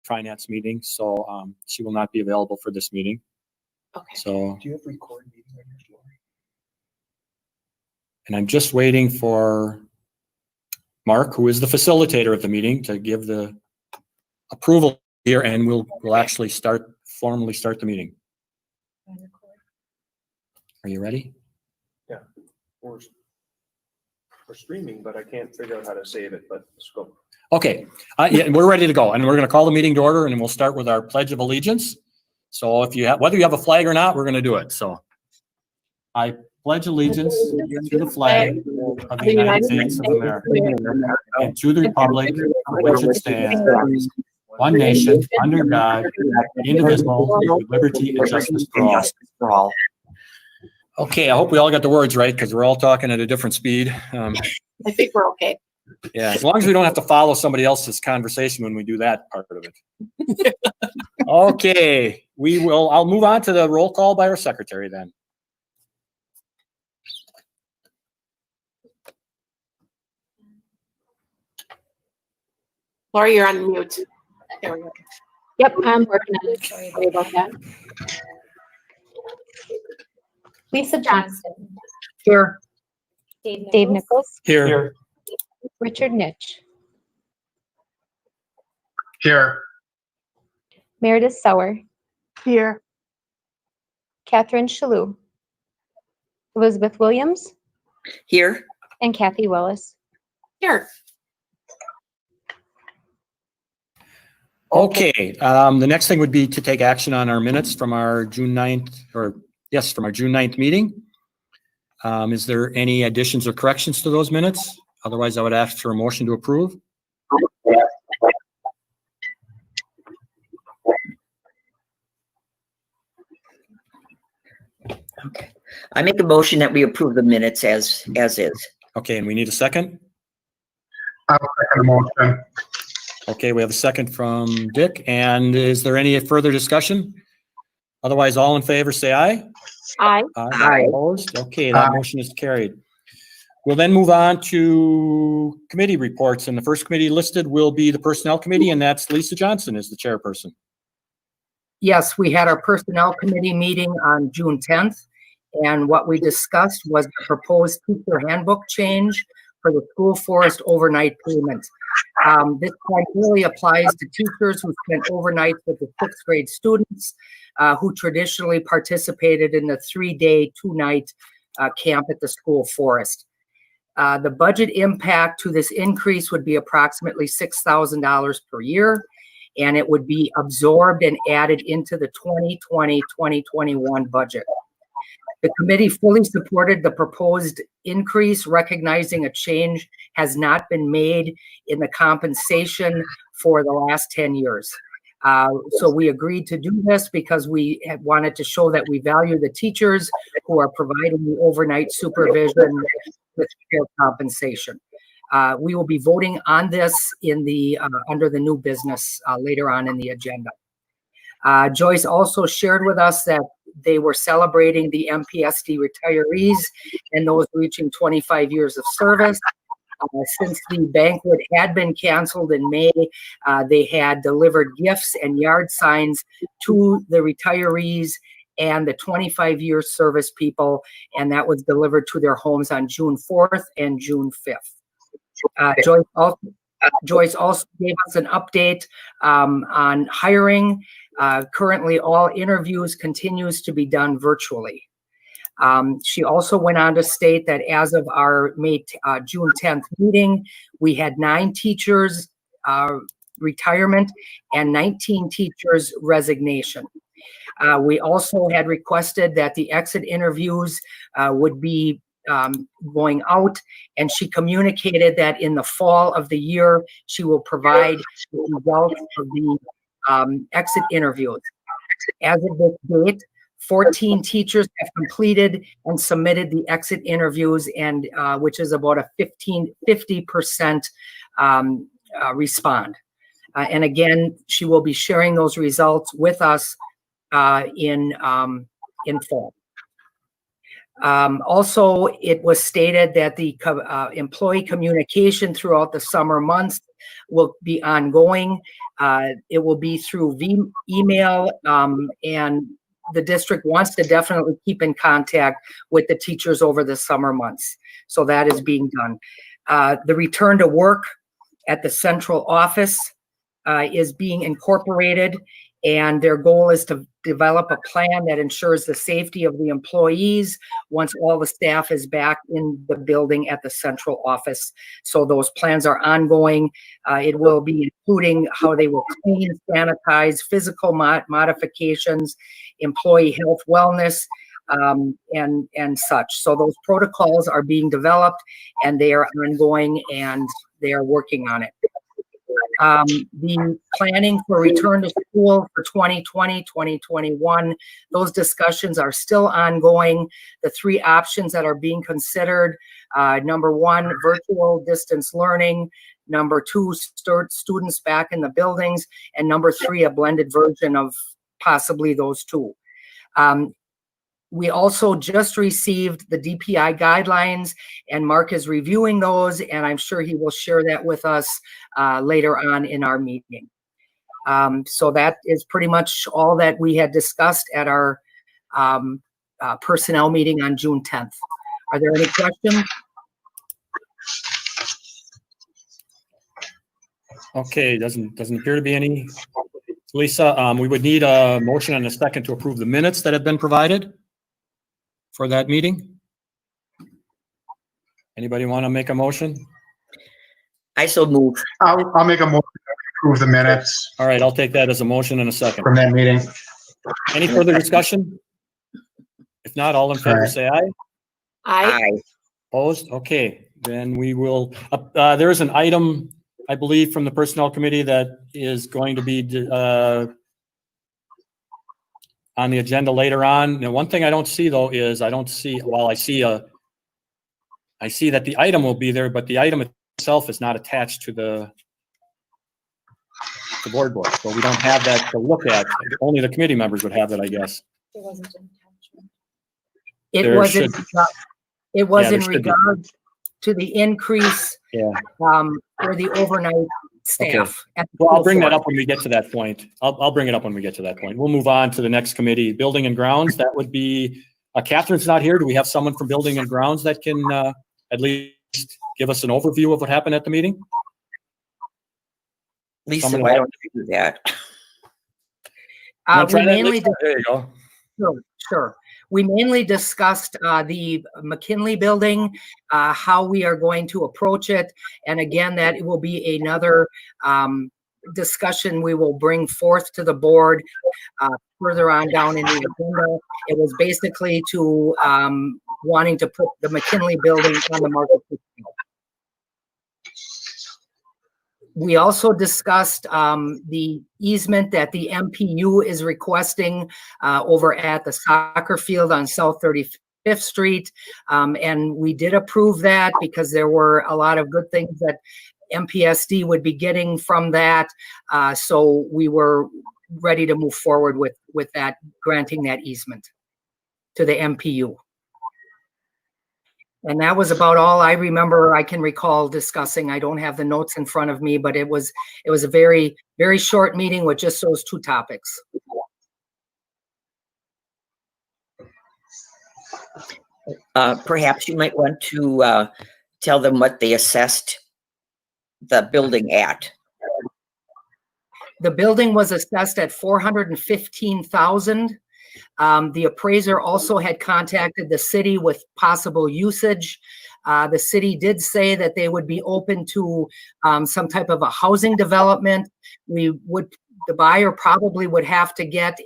finance meeting, so she will not be available for this meeting. Okay. So, Do you have record meeting on your floor? and I'm just waiting for Mark, who is the facilitator of the meeting, to give the approval here, and we'll actually formally start the meeting. Are you ready? Yeah, we're streaming, but I can't figure out how to save it, but let's go. Okay, yeah, we're ready to go, and we're going to call the meeting to order, and we'll start with our Pledge of Allegiance. So if you have, whether you have a flag or not, we're going to do it. So I pledge allegiance to the flag of the United States of America and to the republic for which it stands, one nation, under God, indivisible, with liberty and justice for all. Okay, I hope we all got the words right, because we're all talking at a different speed. I think we're okay. Yeah, as long as we don't have to follow somebody else's conversation when we do that part of it. Okay, I'll move on to the roll call by our secretary then. Laura, you're on mute. There we go. Yep, I'm working on it. Sorry about that. Lisa Johnson. Here. Dave Nichols. Here. Richard Nitch. Here. Meredith Sauer. Here. Catherine Shalhoub. Elizabeth Williams. Here. And Kathy Willis. Here. Okay, the next thing would be to take action on our minutes from our June 9th, from our June 9th meeting. Is there any additions or corrections to those minutes? Otherwise, I would ask for a motion to approve. Okay. I make a motion that we approve the minutes as is. Okay, and we need a second. I'll second the motion. Okay, we have a second from Dick. And is there any further discussion? Otherwise, all in favor, say aye. Aye. Aye. Opposed? Okay, that motion is carried. We'll then move on to committee reports. And the first committee listed will be the Personnel Committee, and that's Lisa Johnson is the chairperson. Yes, we had our Personnel Committee meeting on June 10th, and what we discussed was the proposed teacher handbook change for the school forest overnight payment. This primarily applies to teachers who spent overnights with the 6th grade students who traditionally participated in the 3-day, 2-night camp at the school forest. The budget impact to this increase would be approximately $6,000 per year, and it would be absorbed and added into the 2020-2021 budget. The committee fully supported the proposed increase, recognizing a change has not been made in the compensation for the last 10 years. So we agreed to do this because we had wanted to show that we value the teachers who are providing the overnight supervision with fair compensation. We will be voting on this in the under the new business later on in the agenda. Joyce also shared with us that they were celebrating the MPSD retirees and those reaching 25 years of service. Since the banquet had been canceled in May, they had delivered gifts and yard signs to the retirees and the 25-year service people, and that was delivered to their homes on June 4th and June 5th. Joyce also gave us an update on hiring. Currently, all interviews continues to be done virtually. She also went on to state that as of our June 10th meeting, we had 9 teachers retirement and 19 teachers resignation. We also had requested that the exit interviews would be going out, and she communicated that in the fall of the year, she will provide the results of the exit interviews. As of this date, 14 teachers have completed and submitted the exit interviews, and which is about a 50% respond. And again, she will be sharing those results with us in fall. Also, it was stated that the employee communication throughout the summer months will be ongoing. It will be through email, and the district wants to definitely keep in contact with the teachers over the summer months. So that is being done. The return to work at the central office is being incorporated, and their goal is to develop a plan that ensures the safety of the employees once all the staff is back in the building at the central office. So those plans are ongoing. It will be including how they will clean, sanitize, physical modifications, employee health, wellness, and such. So those protocols are being developed, and they are ongoing, and they are working on it. The planning for return to school for 2020, 2021, those discussions are still ongoing. The three options that are being considered, number one, virtual distance learning, number two, students back in the buildings, and number three, a blended version of possibly those two. We also just received the DPI guidelines, and Mark is reviewing those, and I'm sure he will share that with us later on in our meeting. So that is pretty much all that we had discussed at our personnel meeting on June 10th. Are there any questions? Okay, doesn't appear to be any. Lisa, we would need a motion and a second to approve the minutes that have been provided for that meeting. Anybody want to make a motion? I so move. I'll make a motion to approve the minutes All right, I'll take that as a motion and a second. from that meeting. Any further discussion? If not, all in favor, Aye. say aye. I, Opposed? Okay, then we will, there is an item, I believe, from the Personnel Committee that is going to be on the agenda later on. Now, one thing I don't see though is I see that the item will be there, but the item itself is not attached to the board book. So we don't have that to look at. Only the committee members would have it, I guess. It There was should- it was Yeah, there in should be. regard to the increase Yeah. for the overnight staff. at the Well, I'll school bring that board. up when we get to that point. I'll bring it up when we get to that point. We'll move on to the next committee, Building and Grounds. That would be, Catherine's not here. Do we have someone from Building and Grounds that can at least give us an overview of what happened at the meeting? Lisa, Someone why else? don't you do that? Wanna We try that, mainly Lisa? There you go. Sure. We mainly discussed the McKinley building, how we are going to approach it. And again, that it will be another discussion we will bring forth to the board further on down in the agenda. It was basically to wanting to put the McKinley building on the market. We also discussed the easement that the MPU is requesting over at the soccer field on South 35th Street. And we did approve that because there were a lot of good things that MPSD would be getting from that. So we were ready to move forward with that, granting that easement to the MPU. And that was about all I remember I can recall discussing. I don't have the notes in front of me, but it was a very, very short meeting with just those two topics. Perhaps you might want to tell them what they assessed the building at. The building was assessed at $415,000. The appraiser also had contacted the city with possible usage. The city did say that they would be open to some type of a housing development. The buyer probably would have to get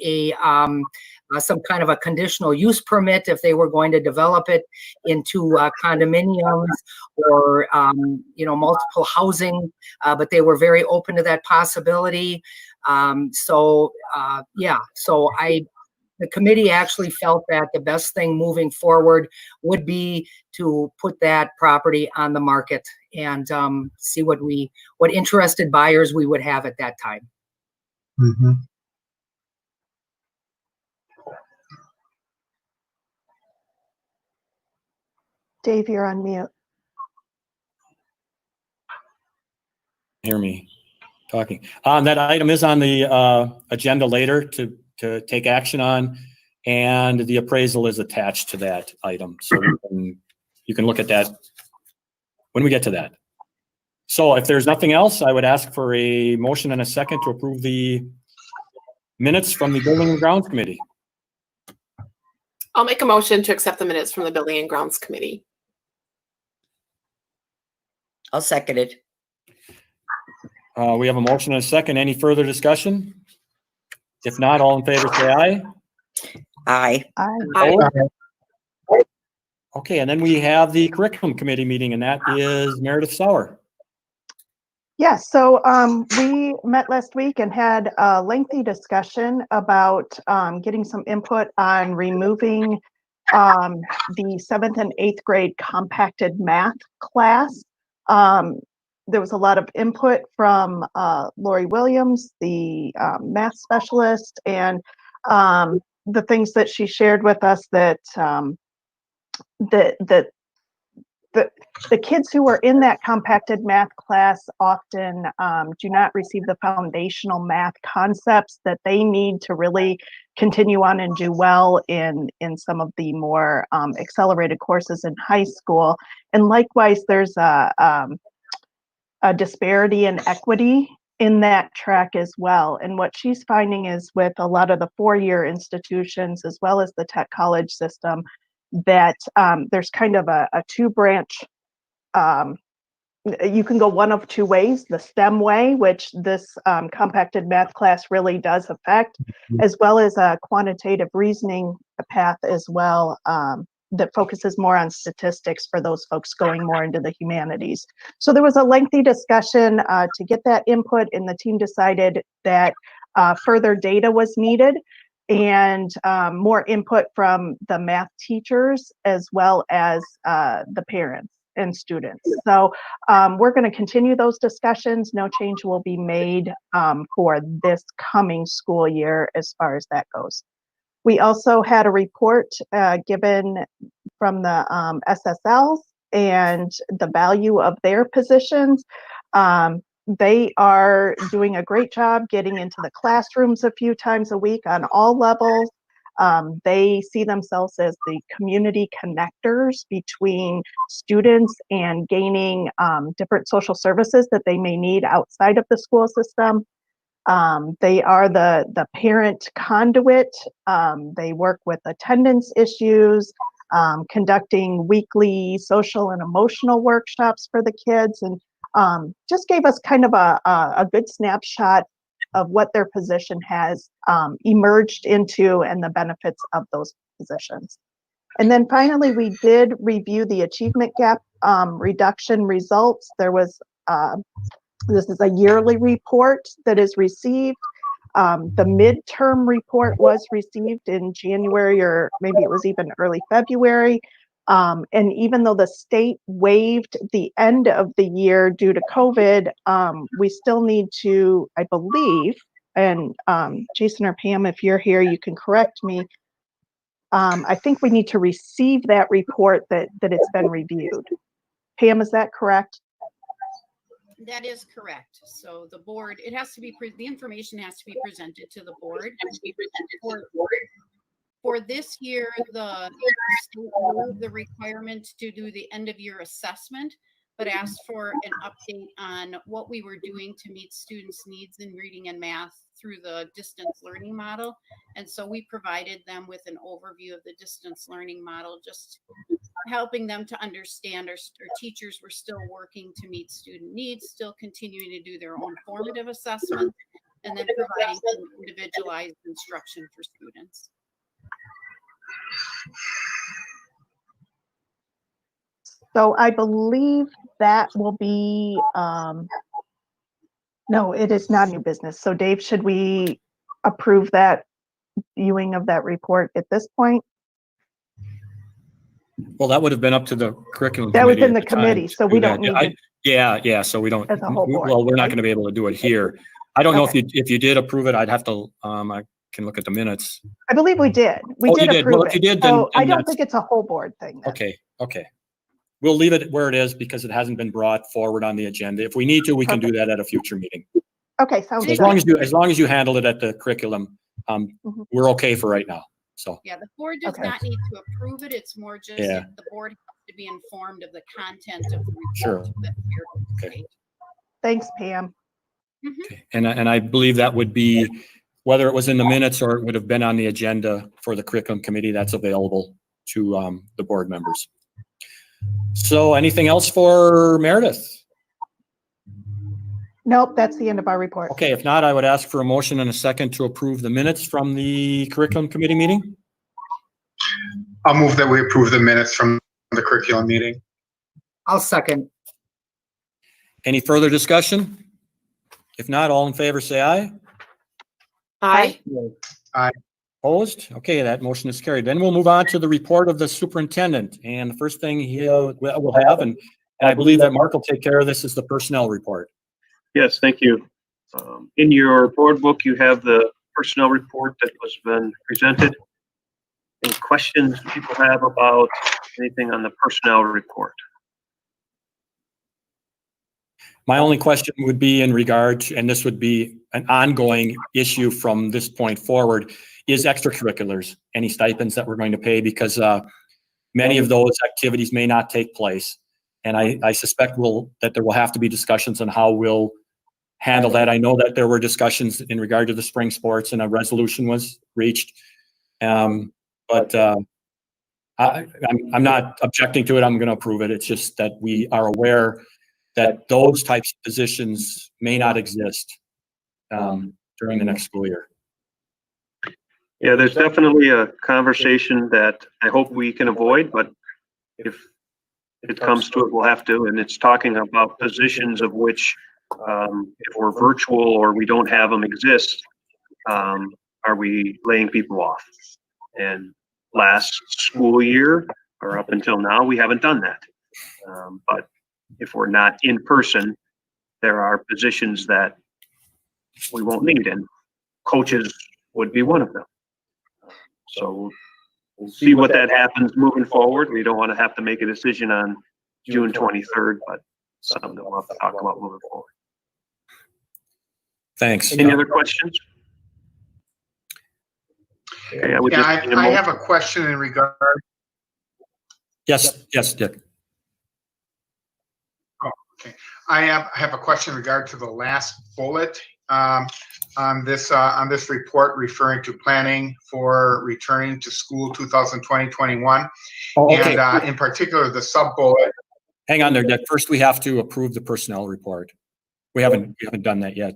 some kind of a conditional use permit if they were going to develop it into condominiums or multiple housing, but they were very open to that possibility. The committee actually felt that the best thing moving forward would be to put that property on the market and see what interested buyers we would have at that time. Mhm. Dave, you're on mute. Hear me talking. That item is on the agenda later to take action on, and the appraisal is attached to that item. So you can look at that when we get to that. So if there's nothing else, I would ask for a motion and a second to approve the minutes from the Building and Grounds Committee. I'll make a motion to accept the minutes from the Building and Grounds Committee. I'll second it. We have a motion and a second. Any further discussion? If not, all in favor say aye. Aye. Aye. Okay, and then we have the Curriculum Committee meeting, and that is Meredith Sauer. Yes, so we met last week and had a lengthy discussion about getting some input on removing the 7th and 8th grade compacted math class. There was a lot of input from Lori Williams, the math specialist, and the things that she shared with us that the kids who are in that compacted math class often do not receive the foundational math concepts that they need to really continue on and do well in some of the more accelerated courses in high school. And likewise, there's a disparity in equity in that track as well. And what she's finding is with a lot of the four-year institutions, as well as the tech college system, that there's kind of a two-branch, you can go one of two ways, the STEM way, which this compacted math class really does affect, as well as a quantitative reasoning path as well, that focuses more on statistics for those folks going more into the humanities. So there was a lengthy discussion to get that input, and the team decided that further data was needed and more input from the math teachers as well as the parents and students. So we're going to continue those discussions. No change will be made for this coming school year as far as that goes. We also had a report given from the SSLs and the value of their positions. They are doing a great job getting into the classrooms a few times a week on all levels. They see themselves as the community connectors between students and gaining different social services that they may need outside of the school system. They are the parent conduit. They work with attendance issues, conducting weekly social and emotional workshops for the kids, and just gave us kind of a good snapshot of what their position has emerged into and the benefits of those positions. And then finally, we did review the achievement gap reduction results. There was this is a yearly report that is received. The midterm report was received in January, or maybe it was even early February. And even though the state waived the end of the year due to COVID, we still need to, I believe, and Jason or Pam, if you're here, you can correct me. I think we need to receive that report that it's been reviewed. Pam, is that correct? That is correct. So the board, it has to be, the information has to be presented to the board. For this year, the state removed the requirement to do the end of year assessment, but asked for an update on what we were doing to meet students' needs in reading and math through the distance learning model. And so we provided them with an overview of the distance learning model, just helping them to understand our teachers were still working to meet student needs, still continuing to do their own formative assessment, and then providing individualized instruction for students. So I believe that will be, no, it is not new business. So Dave, should we approve that viewing of that report at this point? Well, that would have been up to the curriculum. That was committee in at the time committee, to so do we that. don't need it Yeah, so we don't, as a whole board. well, we're not right? going to be able to do it here. I don't know Okay. if you did approve it, I'd have to, I can look at the minutes. I believe we did. We Oh, did you did. approve Well, it. if you did, So then I don't that's- think it's a whole board thing then. Okay. we'll leave it where it is because it hasn't been brought forward on the agenda. If we need to, we can do that at a future meeting. Okay, sounds As good. long as you handle it at the curriculum, Mhm. we're okay for right now. So, Yeah, the board does Okay. not need to approve it. It's more just Yeah. if the board has to be informed of the content of the Sure. report. that the chair will Okay. state. Thanks, Pam. okay. And I believe that would be, whether it was in the minutes or it would have been on the agenda for the curriculum committee, that's available to the board members. So anything else for Meredith? Nope, that's the end of our report. Okay, if not, I would ask for a motion and a second to approve the minutes from the curriculum committee meeting. I'll move that we approve the minutes from the curriculum meeting. I'll second. Any further discussion? If not, all in favor, say aye. Aye. Opposed? Okay, that motion is carried. Then we'll move on to the report of the superintendent. And the first thing we'll have, and I believe that Mark will take care of this, is the personnel report. Yes, thank you. In your board book, you have the personnel report that was been presented. Any questions people have about anything on the personnel report? My only question would be in regard to, and this would be an ongoing issue from this point forward, is extracurriculars, any stipends that we're going to pay, because many of those activities may not take place. And I suspect that there will have to be discussions on how we'll handle that. I know that there were discussions in regard to the spring sports and a resolution was reached. But I'm not objecting to it. I'm going to approve it. It's just that we are aware that those types of positions may not exist during the next school year. Yeah, there's definitely a conversation that I hope we can avoid, but if it comes to it, we'll have to. And it's talking about positions of which, if we're virtual or we don't have them exist, are we laying people off? And last school year or up until now, we haven't done that. But if we're not in person, there are positions that we won't need, and coaches would be one of them. So we'll see what that happens moving forward. We don't want to have to make a decision on June 23rd, but something that we'll have to talk about moving forward. Thanks. Any other questions? Okay, I would just need a I motion. have a question in regard. Yes, Dick. I have a question in regard to the last bullet on this report referring to planning for returning to school 2020-21. Oh, okay. And in particular, the sub bullet. Hang on there, Dick. First, we have to approve the personnel report. We haven't done that yet.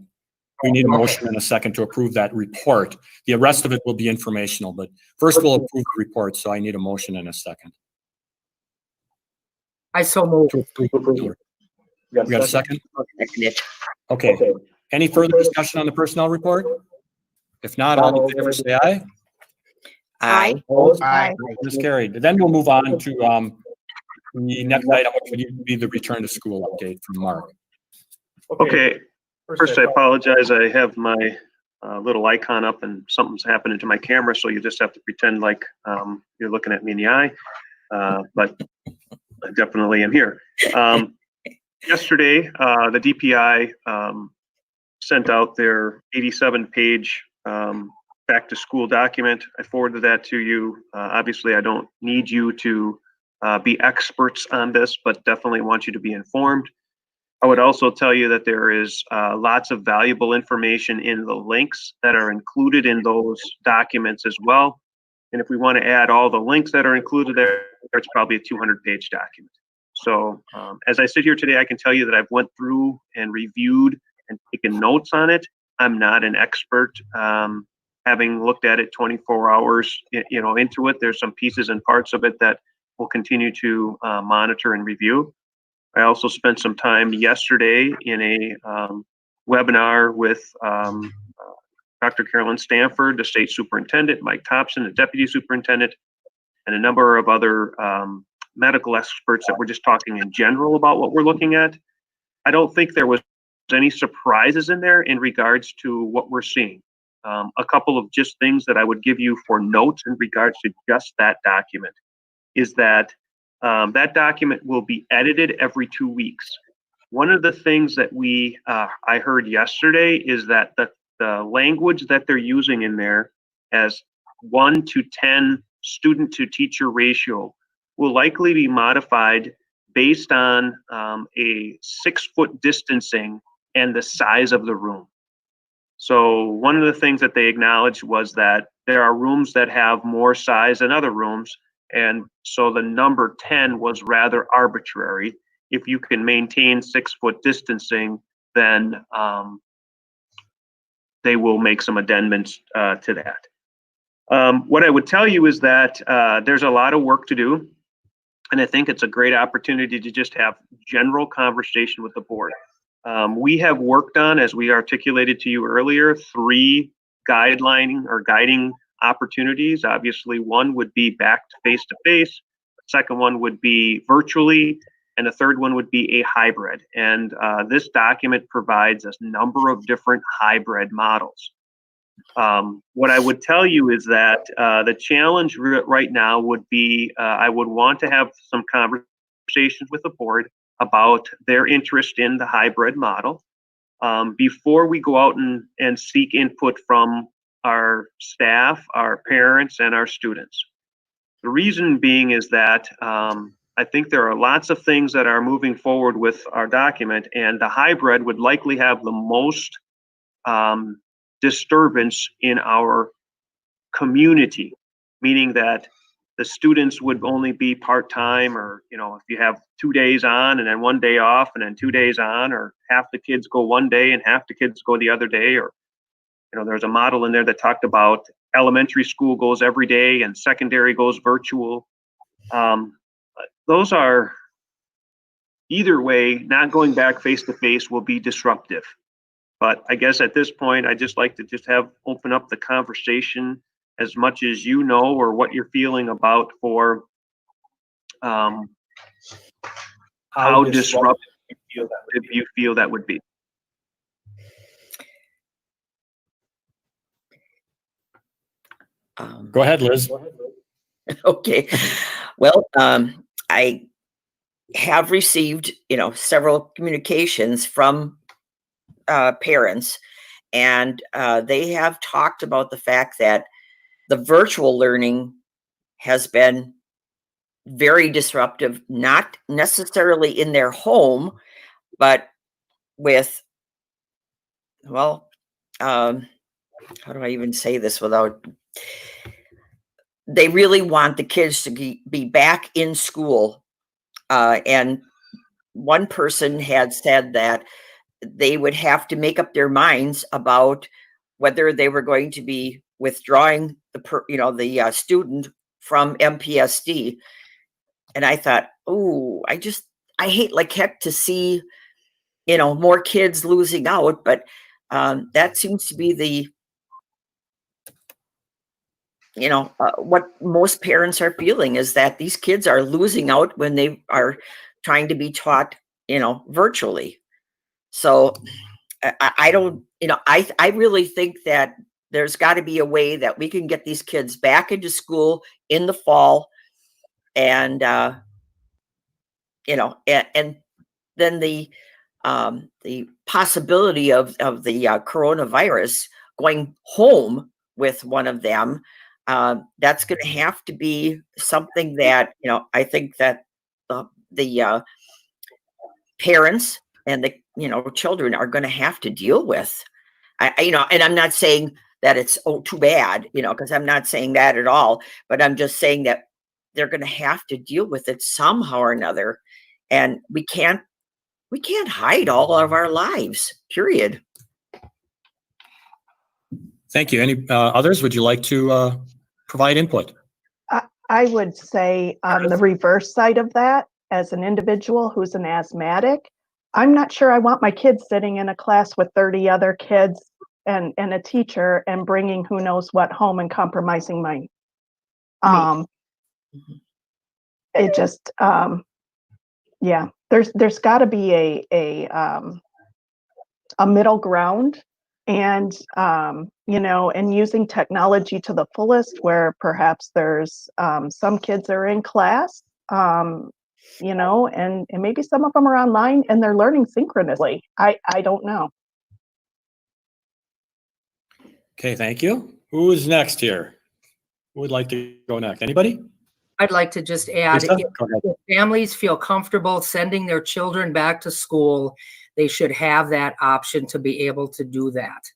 We need a motion and a second to approve that report. The rest of it will be informational, but first we'll approve the report. So I need a motion and a second. I so move. We got a second? Second it. Okay. Any further discussion on the personnel report? If not, all in favor, say aye. Aye. Opposed? Aye. Motion is carried. Then we'll move on to the next item, which would be the return to school update from Mark. Okay, first I apologize. I have my little icon up and something's happening to my camera, so you just have to pretend like you're looking at me in the eye. But I definitely am here. Yesterday, the DPI sent out their 87-page back to school document. I forwarded that to you. Obviously, I don't need you to be experts on this, but definitely want you to be informed. I would also tell you that there is lots of valuable information in the links that are included in those documents as well. And if we want to add all the links that are included there, it's probably a 200-page document. So as I sit here today, I can tell you that I've went through and reviewed and taken notes on it. I'm not an expert. Having looked at it 24 hours, into it, there's some pieces and parts of it that we'll continue to monitor and review. I also spent some time yesterday in a webinar with Dr. Carolyn Stanford, the state superintendent, Mike Thompson, the deputy superintendent, and a number of other medical experts that were just talking in general about what we're looking at. I don't think there was any surprises in there in regards to what we're seeing. A couple of just things that I would give you for notes in regards to just that document is that That document will be edited every 2 weeks. One of the things that I heard yesterday is that the language that they're using in there as 1 to 10 student to teacher ratio will likely be modified based on a 6-foot distancing and the size of the room. So one of the things that they acknowledged was that there are rooms that have more size than other rooms. And so the number 10 was rather arbitrary. If you can maintain 6-foot distancing, then they will make some amendments to that. What I would tell you is that there's a lot of work to do. And I think it's a great opportunity to just have general conversation with the board. We have worked on, as we articulated to you earlier, 3 guiding opportunities. Obviously, one would be back to face-to-face. The second one would be virtually, and the third one would be a hybrid. And this document provides a number of different hybrid models. What I would tell you is that the challenge right now would be, I would want to have some conversations with the board about their interest in the hybrid model before we go out and seek input from our staff, our parents, and our students. The reason being is that I think there are lots of things that are moving forward with our document, and the hybrid would likely have the most disturbance in our community, meaning that the students would only be part-time, or, if you have 2 days on and then 1 day off and then 2 days on, or half the kids go one day and half the kids go the other day, or, there's a model in there that talked about elementary school goes every day and secondary goes virtual. Those are, either way, not going back face-to-face will be disruptive. But I guess at this point, I just like to just open up the conversation as much as or what you're feeling about for how disruptive you feel that would be. Go ahead, Liz. Okay. Well, I have received, several communications from parents, and they have talked about the fact that the virtual learning has been very disruptive, not necessarily in their home, but with, how do I even say this without, they really want the kids to be back in school. And one person had said that they would have to make up their minds about whether they were going to be withdrawing the student from MPSD. And I thought, I hate like heck to see, more kids losing out, but that seems to be the, what most parents are feeling, is that these kids are losing out when they are trying to be taught, virtually. So I don't, I really think that there's got to be a way that we can get these kids back into school in the fall, and and then the possibility of the coronavirus going home with one of them, that's going to have to be something that, I think that the parents and the, children are going to have to deal with. And I'm not saying that it's, too bad, because I'm not saying that at all, but I'm just saying that they're going to have to deal with it somehow or another. And we can't hide all of our lives, period. Thank you. Any others? Would you like to provide input? I would say on the reverse side of that, as an individual who's an asthmatic, I'm not sure I want my kids sitting in a class with 30 other kids and a teacher and bringing who knows what home and compromising mine. It just, yeah, there's got to be a middle ground, and and using technology to the fullest, where perhaps there's some kids are in class You know, and maybe some of them are online and they're learning synchronously. I don't know. Okay, thank you. Who is next here? Who would like to go next? Anybody? I'd like to just add, Lisa? if Go ahead. families feel comfortable sending their children back to school, they should have that option to be able to do that.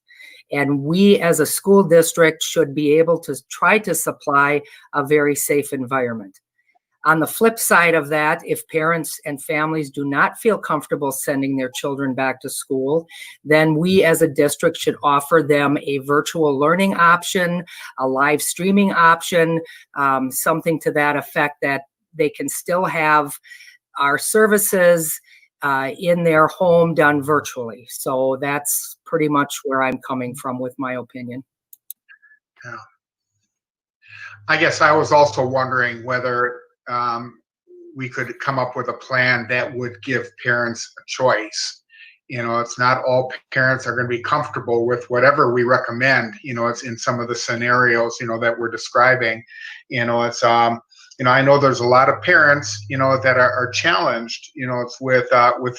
And we as a school district should be able to try to supply a very safe environment. On the flip side of that, if parents and families do not feel comfortable sending their children back to school, then we as a district should offer them a virtual learning option, a live streaming option, something to that effect, that they can still have our services in their home done virtually. So that's pretty much where I'm coming from with my opinion. Yeah. I guess I was also wondering whether we could come up with a plan that would give parents a choice. You know, it's not all parents are going to be comfortable with whatever we recommend. You know, it's in some of the scenarios, you know, that we're describing. You know, it's you know, I know there's a lot of parents, you know, that are challenged, you know, it's with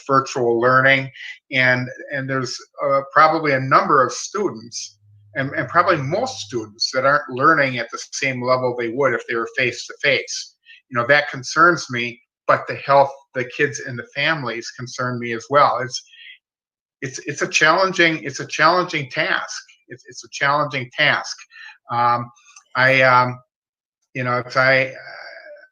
virtual learning, and there's probably a number of students, and probably most students, that aren't learning at the same level they would if they were face to face. You know, that concerns me, but the health, the kids and the families concern me as well. It's a challenging task. It's a challenging task. You know,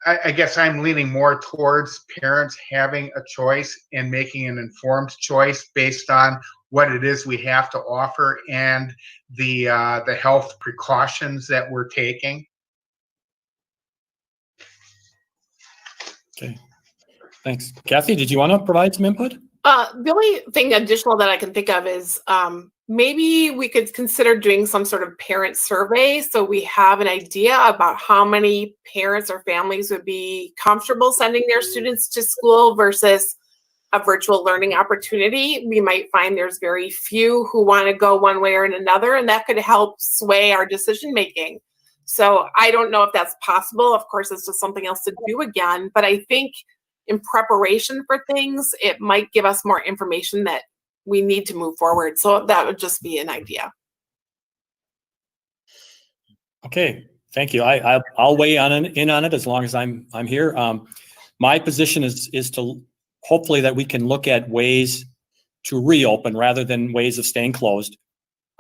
I guess I'm leaning more towards parents having a choice and making an informed choice based on what it is we have to offer and the health precautions that we're taking. Okay, thanks. Kathy, did you want to provide some input? The only thing additional that I can think of is maybe we could consider doing some sort of parent survey so we have an idea about how many parents or families would be comfortable sending their students to school versus a virtual learning opportunity. We might find there's very few who want to go one way or another, and that could help sway our decision making. So I don't know if that's possible. Of course, it's just something else to do again, but I think in preparation for things, it might give us more information that we need to move forward. So that would just be an idea. Okay, thank you. I'll weigh in on it as long as I'm here. My position is to hopefully that we can look at ways to reopen rather than ways of staying closed.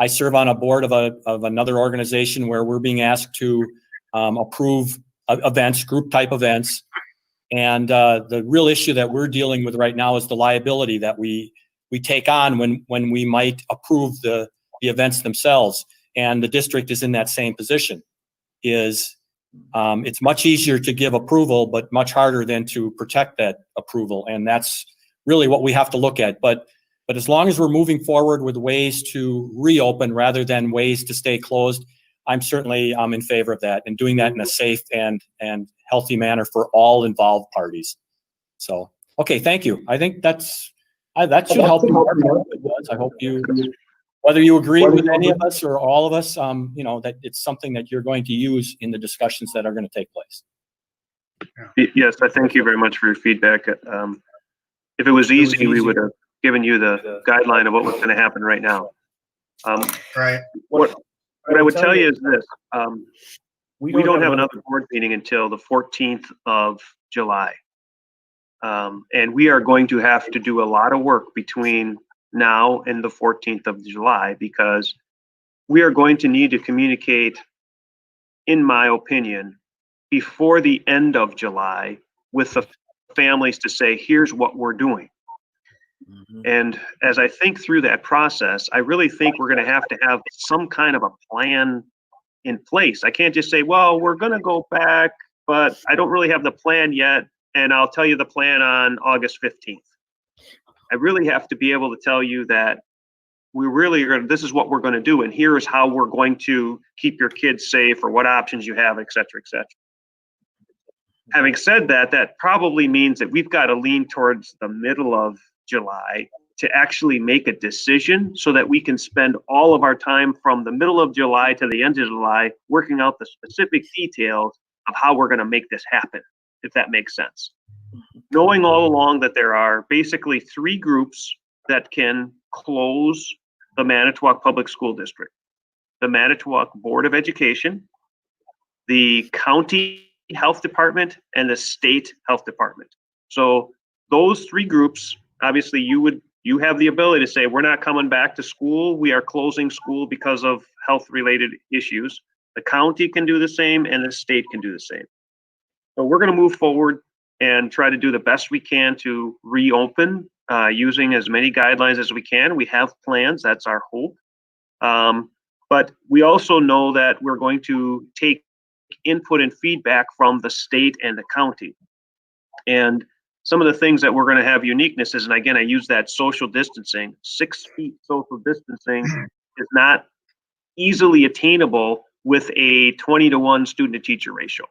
I serve on a board of another organization where we're being asked to approve events, group type events. And the real issue that we're dealing with right now is the liability that we take on when we might approve the events themselves. And the district is in that same position. It's much easier to give approval, but much harder than to protect that approval. And that's really what we have to look at. But as long as we're moving forward with ways to reopen rather than ways to stay closed, I'm certainly in favor of that and doing that in a safe and healthy manner for all involved parties. So, okay, thank you. I think that should help you. I hope you, whether you agree with any of us or all of us, you know, that it's something that you're going to use in the discussions that are going to take place. Yes, I thank you very much for your feedback. If it was easy, we would have given you the guideline of what was going to happen right now. Right. What I would tell you is this. We don't have another board meeting until the 14th of July. And we are going to have to do a lot of work between now and the 14th of July because we are going to need to communicate, in my opinion, before the end of July with the families to say, here's what we're doing. Mm-hmm. And as I think through that process, I really think we're going to have some kind of a plan in place. I can't just say, well, we're going to go back, but I don't really have the plan yet. And I'll tell you the plan on August 15th. I really have to be able to tell you that we really are going to, this is what we're going to do. And here is how we're going to keep your kids safe or what options you have, et cetera, et cetera. Having said that, that probably means that we've got to lean towards the middle of July to actually make a decision so that we can spend all of our time from the middle of July to the end of July working out the specific details of how we're going to make this happen. if that makes sense. Knowing all along that there are basically 3 groups that can close the Manitowoc Public School District: the Manitowoc Board of Education, the County Health Department, and the State Health Department. So those 3 groups, obviously you have the ability to say, we're not coming back to school, we are closing school because of health related issues. The county can do the same and the state can do the same. So we're going to move forward and try to do the best we can to reopen using as many guidelines as we can. We have plans, that's our hope. But we also know that we're going to take input and feedback from the state and the county. And some of the things that we're going to have uniquenesses, and again, I use that social distancing. 6 feet social distancing is not easily attainable with a 20-to-1 student to teacher ratio,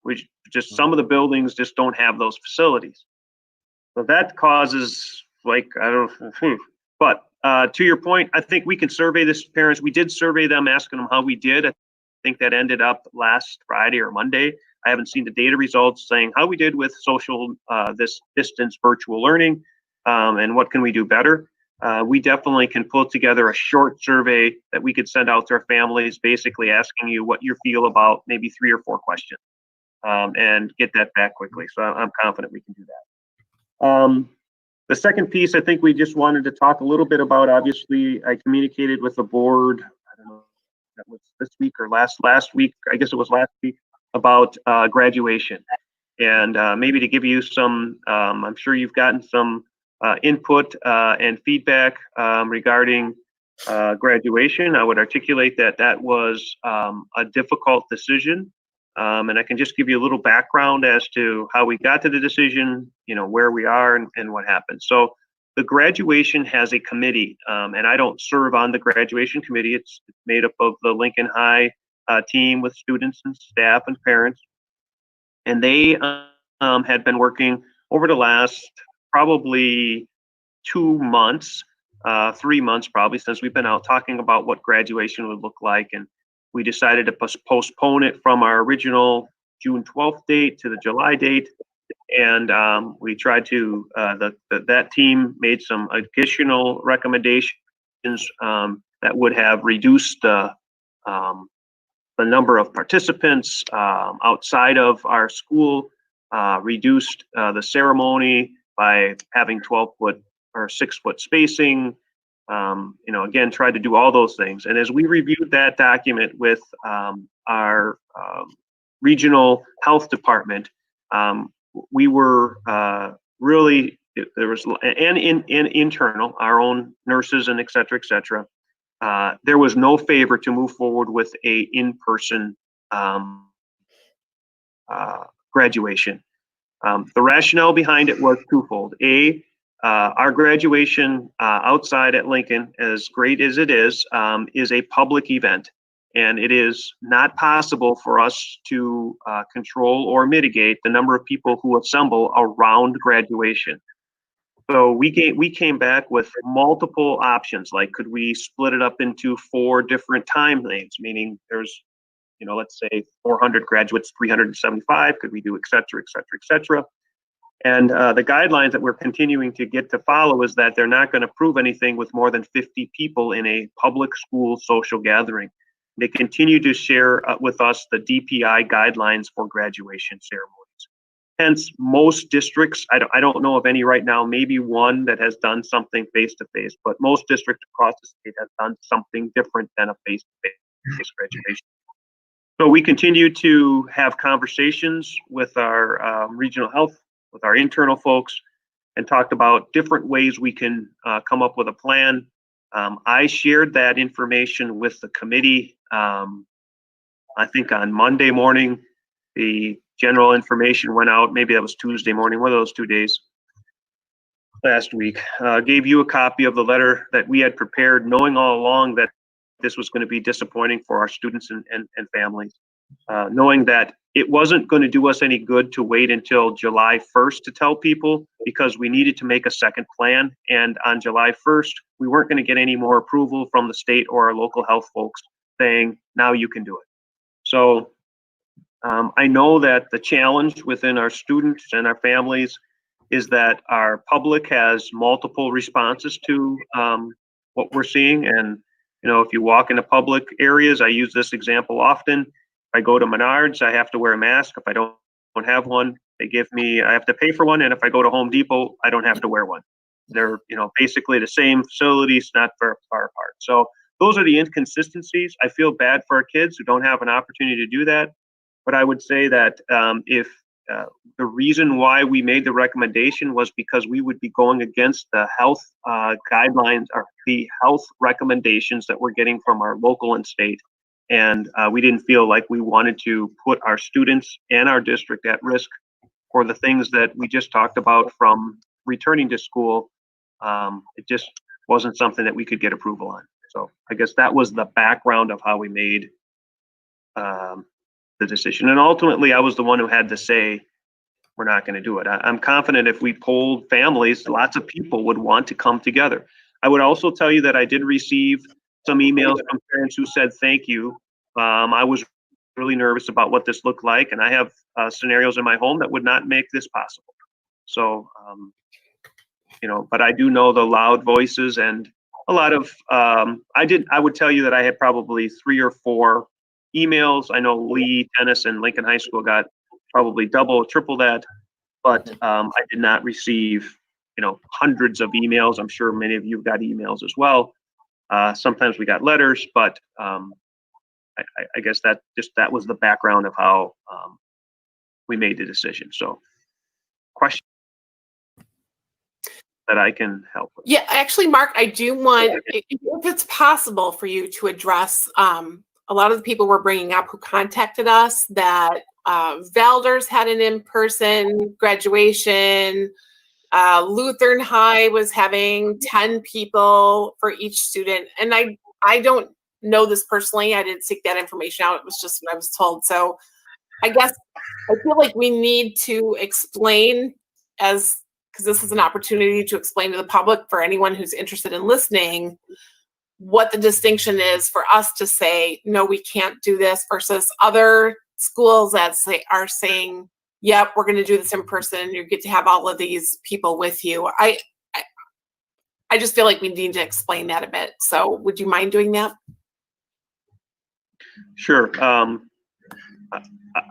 which just some of the buildings just don't have those facilities. So that causes, like, I don't know, but to your point, I think we can survey this parents. We did survey them, asking them how we did. I think that ended up last Friday or Monday. I haven't seen the data results saying how we did with social, this distance virtual learning, and what can we do better. We definitely can pull together a short survey that we could send out to our families, basically asking you what you feel about maybe 3 or 4 questions, and get that back quickly. So I'm confident we can do that. The second piece, I think we just wanted to talk a little bit about, obviously, I communicated with the board, I don't know, that was this week or last week, I guess it was last week, about graduation. And maybe to give you some, I'm sure you've gotten some input and feedback regarding graduation. I would articulate that that was a difficult decision. And I can just give you a little background as to how we got to the decision, you know, where we are and what happened. So the graduation has a committee, and I don't serve on the graduation committee. It's made up of the Lincoln High team with students and staff and parents. And they had been working over the last probably 2 months, 3 months probably, since we've been out talking about what graduation would look like. And we decided to postpone it from our original June 12th date to the July date. And we tried to, that team made some additional recommendations that would have reduced the number of participants outside of our school, reduced the ceremony by having 12-foot or 6-foot spacing. You know, again, tried to do all those things. And as we reviewed that document with our regional health department, we were really, there was, and internal, our own nurses and et cetera, there was no favor to move forward with a in-person graduation. The rationale behind it was twofold. Our graduation outside at Lincoln, as great as it is a public event, and it is not possible for us to control or mitigate the number of people who assemble around graduation. So we came back with multiple options, like could we split it up into 4 different time lanes, meaning there's, you know, let's say 400 graduates, 375, could we do et cetera. And the guidelines that we're continuing to get to follow is that they're not going to prove anything with more than 50 people in a public school social gathering. They continue to share with us the DPI guidelines for graduation ceremonies. Hence, most districts, I don't know of any right now, maybe one that has done something face-to-face, but most districts across the state have done something different than a face-to-face graduation. So we continue to have conversations with our regional health, with our internal folks, and talked about different ways we can come up with a plan. I shared that information with the committee. I think on Monday morning, the general information went out. Maybe that was Tuesday morning, one of those 2 days last week. Gave you a copy of the letter that we had prepared, knowing all along that this was going to be disappointing for our students and families. Knowing that it wasn't going to do us any good to wait until July 1st to tell people, because we needed to make a second plan. And on July 1st, we weren't going to get any more approval from the state or our local health folks saying, now you can do it. So I know that the challenge within our students and our families is that our public has multiple responses to what we're seeing. And, you know, if you walk into public areas, I use this example often. If I go to Menards, I have to wear a mask. If I don't have one, I have to pay for one. And if I go to Home Depot, I don't have to wear one. They're, you know, basically the same facilities, not very far apart. So those are the inconsistencies. I feel bad for our kids who don't have an opportunity to do that. But I would say that if the reason why we made the recommendation was because we would be going against the health guidelines or the health recommendations that we're getting from our local and state. And we didn't feel like we wanted to put our students and our district at risk for the things that we just talked about from returning to school. It just wasn't something that we could get approval on. So I guess that was the background of how we made the decision. And ultimately, I was the one who had to say, we're not going to do it. I'm confident if we polled families, lots of people would want to come together. I would also tell you that I did receive some emails from parents who said, thank you. I was really nervous about what this looked like. And I have scenarios in my home that would not make this possible. So, you know, but I do know the loud voices and a lot of, I would tell you that I had probably 3 or 4 emails. I know Lee, Dennis, and Lincoln High School got probably double or triple that, but I did not receive, you know, hundreds of emails. I'm sure many of you got emails as well. Sometimes we got letters, but I guess that was the background of how we made the decision. So, question that I can help with. Yeah, actually, Mark, I do want, if it's possible for you to address a lot of the people we're bringing up who contacted us that Valders had an in-person graduation. Lutheran High was having 10 people for each student. And I don't know this personally. I didn't seek that information out. It was just what I was told. So I guess I feel like we need to explain because this is an opportunity to explain to the public for anyone who's interested in listening what the distinction is for us to say, no, we can't do this versus other schools that are saying, yep, we're going to do this in person. You get to have all of these people with you. I just feel like we need to explain that a bit. So would you mind doing that? Sure.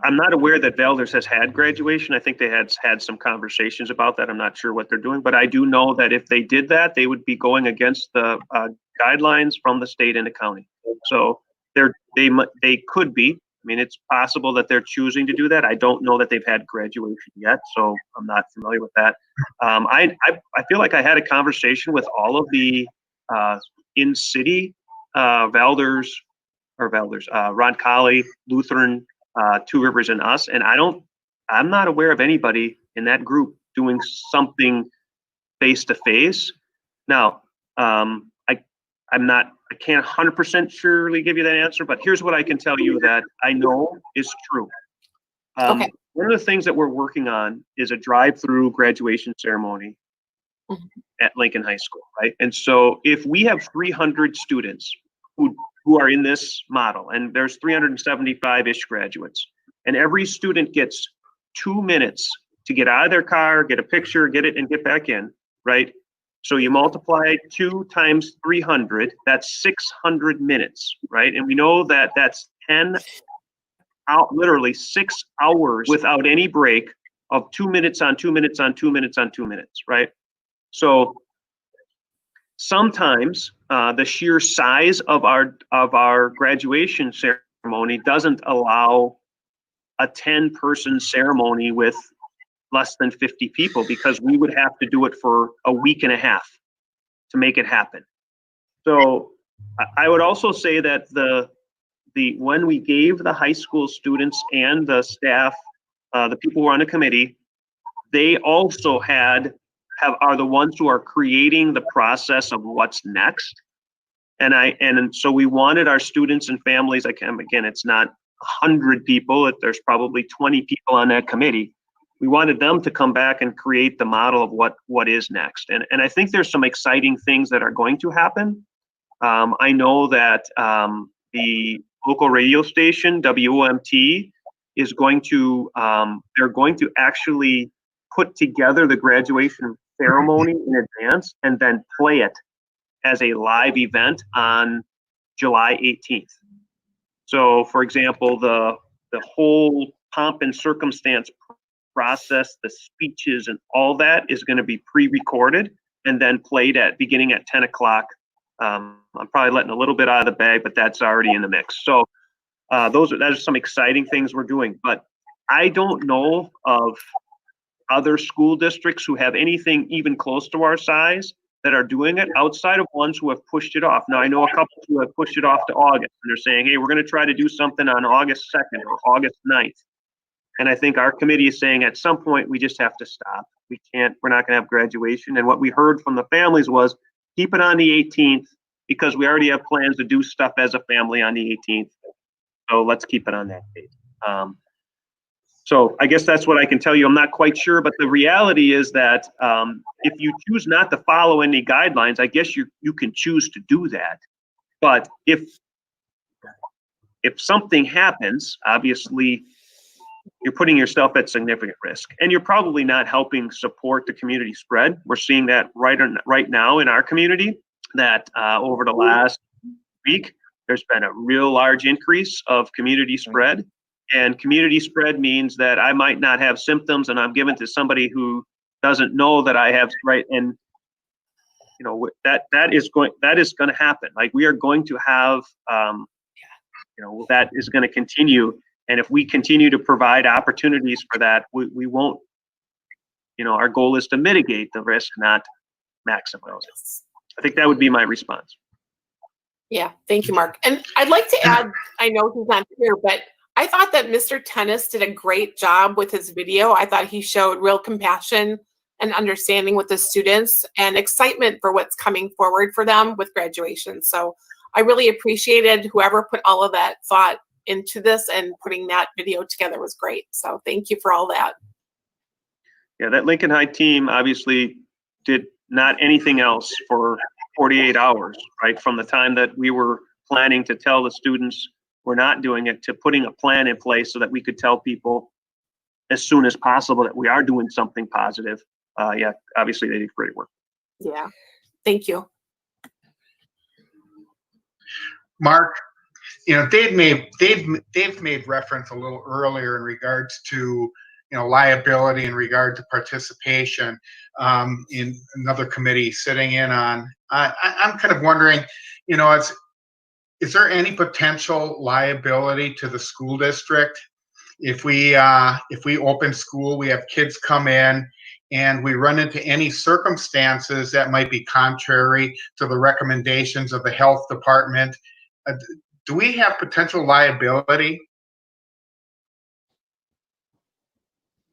I'm not aware that Valders has had graduation. I think they had some conversations about that. I'm not sure what they're doing, but I do know that if they did that, they would be going against the guidelines from the state and the county. So they could be. I mean, it's possible that they're choosing to do that. I don't know that they've had graduation yet, so I'm not familiar with that. I feel like I had a conversation with all of the in-city Roncalli, Lutheran, Two Rivers, and us, and I'm not aware of anybody in that group doing something face-to-face. Now, I can't 100% surely give you that answer, but here's what I can tell you that I know is true. Okay. One of the things that we're working on is a drive-through graduation ceremony at Lincoln High School, right? And so if we have 300 students who are in this model, and there's 375-ish graduates, and every student gets 2 minutes to get out of their car, get a picture, get it, and get back in, right? So you multiply 2 times 300, that's 600 minutes, right? And we know that that's literally 6 hours without any break of 2 minutes on 2 minutes on 2 minutes on 2 minutes, right? So sometimes the sheer size of our graduation ceremony doesn't allow a 10-person ceremony with less than 50 people, because we would have to do it for a week and a half to make it happen. So I would also say that when we gave the high school students and the staff, the people who are on the committee, they also are the ones who are creating the process of what's next. And so we wanted our students and families, again, it's not 100 people, there's probably 20 people on that committee. We wanted them to come back and create the model of what is next. And I think there's some exciting things that are going to happen. I know that the local radio station, WOMT, is going to, they're going to actually put together the graduation ceremony in advance and then play it as a live event on July 18th. So for example, the whole pomp and circumstance process, the speeches and all that is going to be pre-recorded and then played beginning at 10 o'clock. I'm probably letting a little bit out of the bag, but that's already in the mix. So that are some exciting things we're doing, but I don't know of other school districts who have anything even close to our size that are doing it outside of ones who have pushed it off. Now I know a couple who have pushed it off to August and they're saying, hey, we're going to try to do something on August 2nd or August 9th. And I think our committee is saying at some point we just have to stop. We're not going to have graduation. And what we heard from the families was keep it on the 18th because we already have plans to do stuff as a family on the 18th. So let's keep it on that date. So I guess that's what I can tell you. I'm not quite sure, but the reality is that if you choose not to follow any guidelines, I guess you can choose to do that. But if something happens, obviously you're putting yourself at significant risk, and you're probably not helping support the community spread. We're seeing that right now in our community. That over the last week, there's been a real large increase of community spread. And community spread means that I might not have symptoms and I'm given to somebody who doesn't know that I have, right? And you know, that is going to happen. Like we are going to have, that is going to continue. And if we continue to provide opportunities for that, we won't, our goal is to mitigate the risk, not maximize it. I think that would be my response. Yeah, thank you, Mark. And I'd like to add, I know he's not here, but I thought that Mr. Tennis did a great job with his video. I thought he showed real compassion and understanding with the students and excitement for what's coming forward for them with graduation. So I really appreciated whoever put all of that thought into this, and putting that video together was great. So thank you for all that. Yeah, that Lincoln High team obviously did not anything else for 48 hours, right? From the time that we were planning to tell the students we're not doing it to putting a plan in place so that we could tell people as soon as possible that we are doing something positive. Yeah, obviously they did great work. Yeah, thank you. Mark, Dave made reference a little earlier in regards to liability in regard to participation in another committee sitting in on. I'm kind of wondering, is there any potential liability to the school district if we open school, we have kids come in, and we run into any circumstances that might be contrary to the recommendations of the health department? Do we have potential liability?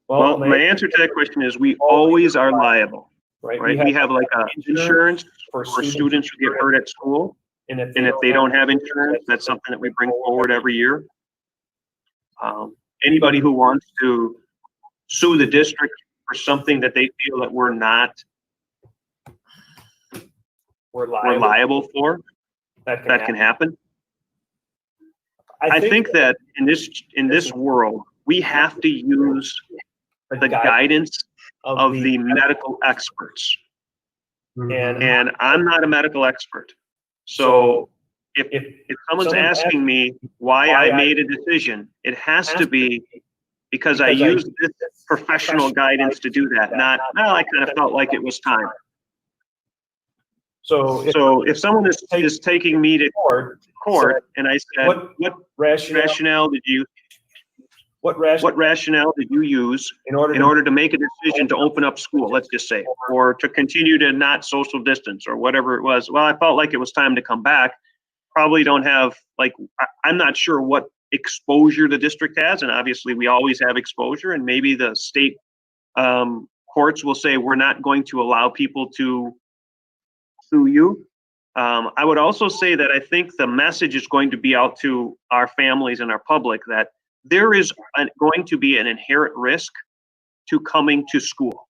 Well, my answer to that question is we always are liable, right? We have like a insurance for students who get hurt at school. And if they don't have insurance, that's something that we bring forward every year. Anybody who wants to sue the district for something that they feel that we're liable for, that can happen. I think that in this world, we have to use the guidance of the medical experts. And I'm not a medical expert. So if someone's asking me why I made a decision, it has to be because I used this professional guidance to do that. Not, I kind of felt like it was time. So if someone is taking me to court and I said, what rationale did you use in order to make a decision to open up school, let's just say, or to continue to not social distance or whatever it was? Well, I felt like it was time to come back. Probably don't have, I'm not sure what exposure the district has. And obviously we always have exposure, and maybe the state courts will say, we're not going to allow people to sue you. I would also say that I think the message is going to be out to our families and our public that there is going to be an inherent risk to coming to school.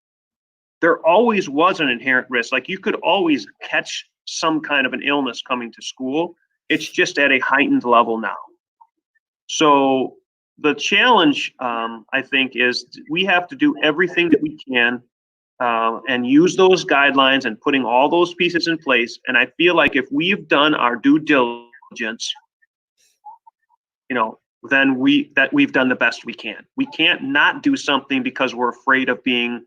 There always was an inherent risk. Like you could always catch some kind of an illness coming to school. It's just at a heightened level now. So the challenge, I think, is we have to do everything that we can and use those guidelines and putting all those pieces in place. And I feel like if we've done our due diligence, then we've done the best we can. We can't not do something because we're afraid of being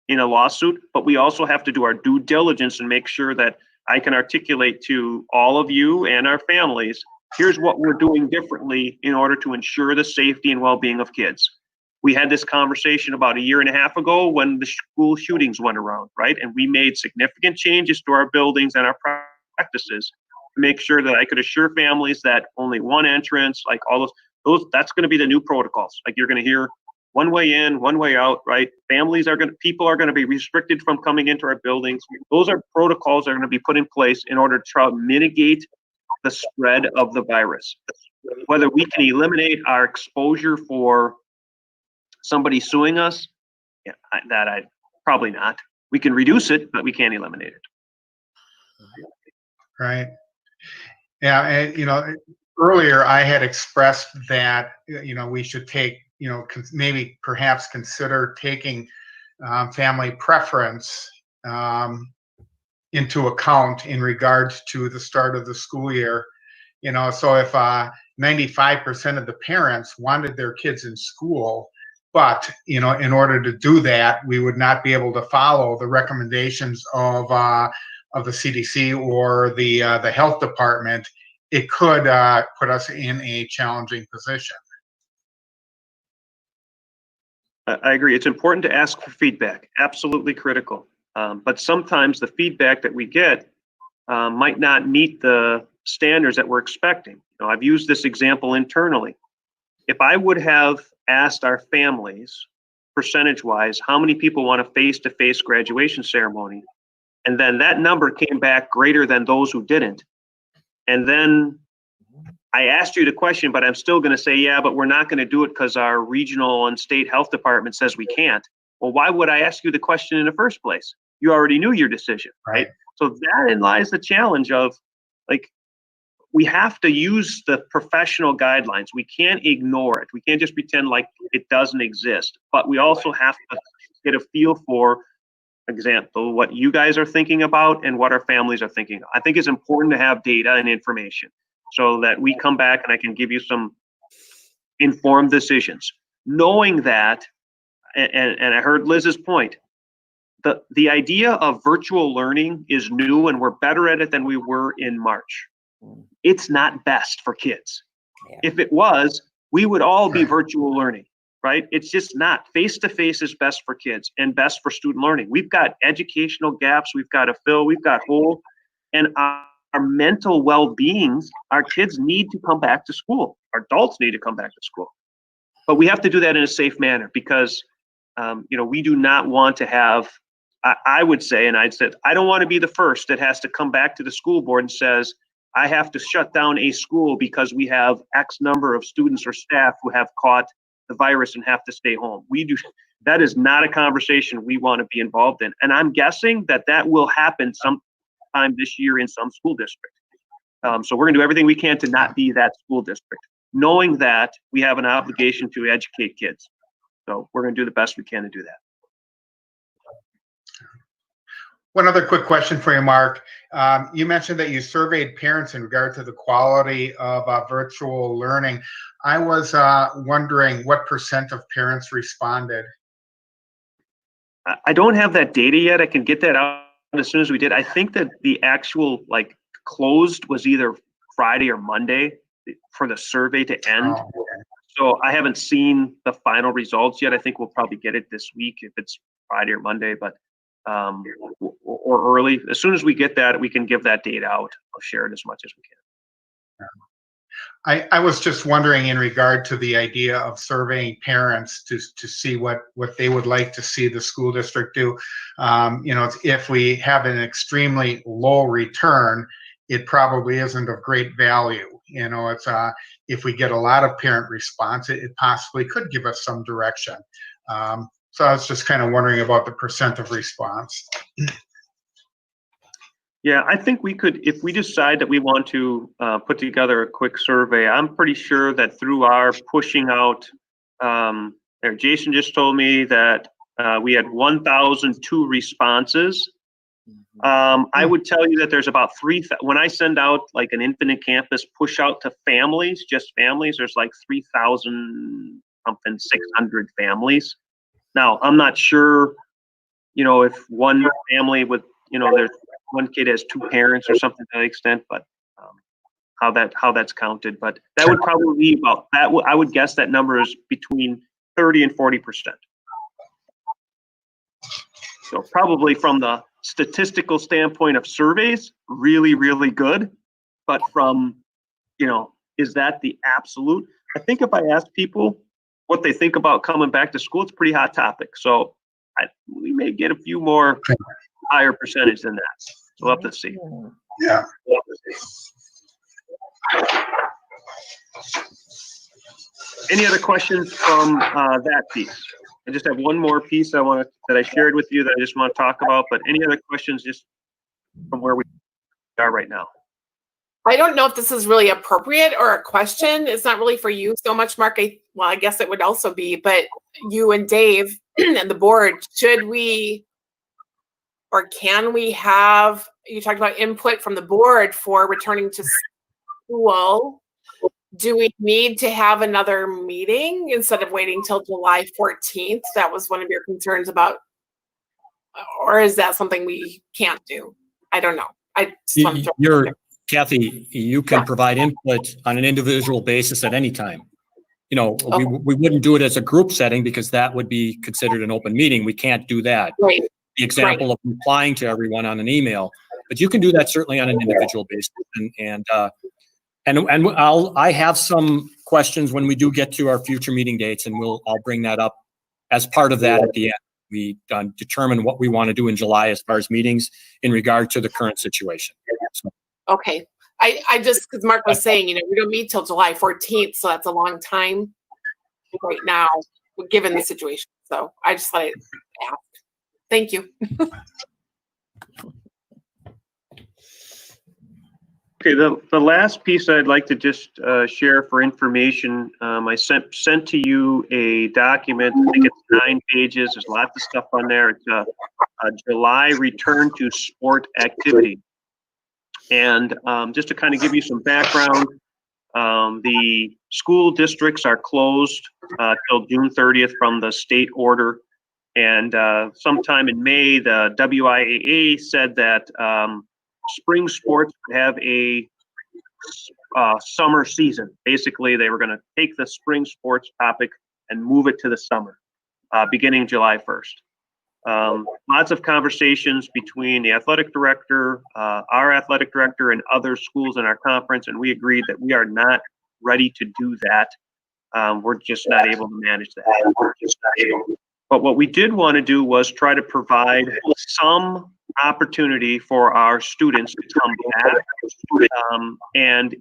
in a lawsuit, but we also have to do our due diligence and make sure that I can articulate to all of you and our families, here's what we're doing differently in order to ensure the safety and well-being of kids. We had this conversation about a year and a half ago when the school shootings went around, right? And we made significant changes to our buildings and our practices to make sure that I could assure families that only one entrance, like all those, that's going to be the new protocols. Like you're going to hear one way in, one way out, right? People are going to be restricted from coming into our buildings. Those are protocols that are going to be put in place in order to try to mitigate the spread of the virus. Whether we can eliminate our exposure for somebody suing us, probably not. We can reduce it, but we can't eliminate it. Right. Yeah, and earlier I had expressed that we should take maybe perhaps consider taking family preference into account in regards to the start of the school year. So if 95% of the parents wanted their kids in school, but in order to do that, we would not be able to follow the recommendations of the CDC or the health department, it could put us in a challenging position. I agree. It's important to ask for feedback. Absolutely critical. But sometimes the feedback that we get might not meet the standards that we're expecting. I've used this example internally. If I would have asked our families, percentage-wise, how many people want a face-to-face graduation ceremony, and then that number came back greater than those who didn't, and then I asked you the question, but I'm still going to say, yeah, but we're not going to do it because our regional and state health department says we can't. Well, why would I ask you the question in the first place? You already knew your decision, right? So therein lies the challenge of, we have to use the professional guidelines. We can't ignore it. We can't just pretend like it doesn't exist, but we also have to get a feel for, example, what you guys are thinking about and what our families are thinking. I think it's important to have data and information so that we come back and I can give you some informed decisions. Knowing that, and I heard Liz's point, the idea of virtual learning is new and we're better at it than we were in March. It's not best for kids. Yeah. If it was, we would all be virtual learning, right? It's just not. Face-to-face is best for kids and best for student learning. We've got educational gaps we've got to fill, we've got holes, and our mental well-beings, our kids need to come back to school. Our adults need to come back to school. But we have to do that in a safe manner because, we do not want to have, I would say, and I'd said, I don't want to be the first that has to come back to the school board and says, I have to shut down a school because we have X number of students or staff who have caught the virus and have to stay home. That is not a conversation we want to be involved in. And I'm guessing that will happen sometime this year in some school district. So we're going to do everything we can to not be that school district, knowing that we have an obligation to educate kids. So we're going to do the best we can to do that. One other quick question for you, Mark. You mentioned that you surveyed parents in regard to the quality of virtual learning. I was wondering what % of parents responded. I don't have that data yet. I can get that out as soon as we did. I think that the actual closed was either Friday or Monday for the survey to end. Oh, okay. So I haven't seen the final results yet. I think we'll probably get it this week if it's Friday or Monday, but or early. As soon as we get that, we can give that data out. I'll share it as much as we can. I was just wondering in regard to the idea of surveying parents to see what they would like to see the school district do. If we have an extremely low return, it probably isn't of great value. It's if we get a lot of parent response, it possibly could give us some direction. So I was just kind of wondering about the % of response. Yeah, I think we could, if we decide that we want to put together a quick survey, I'm pretty sure that through our pushing out, there, Jason just told me that we had 1,002 responses. I would tell you that there's about when I send out like an Infinite Campus push out to families, just families, there's like 3,000 something, 600 families. Now, I'm not sure, you know, if one family with, you know, there's one kid has 2 parents or something to that extent, but how that's counted. But that would probably be about that. I would guess that number is between 30 and 40%. So probably from the statistical standpoint of surveys, really, really good. But from, you know, is that the absolute? I think if I ask people what they think about coming back to school, it's a pretty hot topic. So we may get a few more higher percentage than that. So we'll have to see. Yeah. Any other questions from that piece? I just have one more piece that I shared with you that I just want to talk about, but any other questions just from where we are right now? I don't know if this is really appropriate or a question. It's not really for you so much, Mark. Well, I guess it would also be, but you and Dave and the board, should we or can we have, you talked about input from the board for returning to school. Do we need to have another meeting instead of waiting till July 14th? That was one of your concerns about, or is that something we can't do? I don't know. I just want to Kathy, you can provide input on an individual basis at any time. You know, Okay. we wouldn't do it as a group setting because that would be considered an open meeting. We can't do that. Right. The example of replying to everyone on an email, but you can do that certainly on an individual basis. I have some questions when we do get to our future meeting dates, and I'll bring that up as part of that at the end. We determine what we want to do in July as far as meetings in regard to the current situation. So, okay. I just, because Mark was saying, you know, we don't meet till July 14th, so that's a long time right now, given the situation. So I just thought I'd ask. Thank you. Okay, the last piece I'd like to just share for information, I sent to you a document. I think it's 9 pages. There's lots of stuff on there. It's a July return to sport activity. And just to kind of give you some background, the school districts are closed till June 30th from the state order. And sometime in May, the WIAA said that spring sports would have a summer season. Basically, they were going to take the spring sports topic and move it to the summer, beginning July 1st. Lots of conversations between the athletic director, our athletic director, and other schools in our conference, and we agreed that we are not ready to do that. We're just not able to manage that. But what we did want to do was try to provide some opportunity for our students to come back and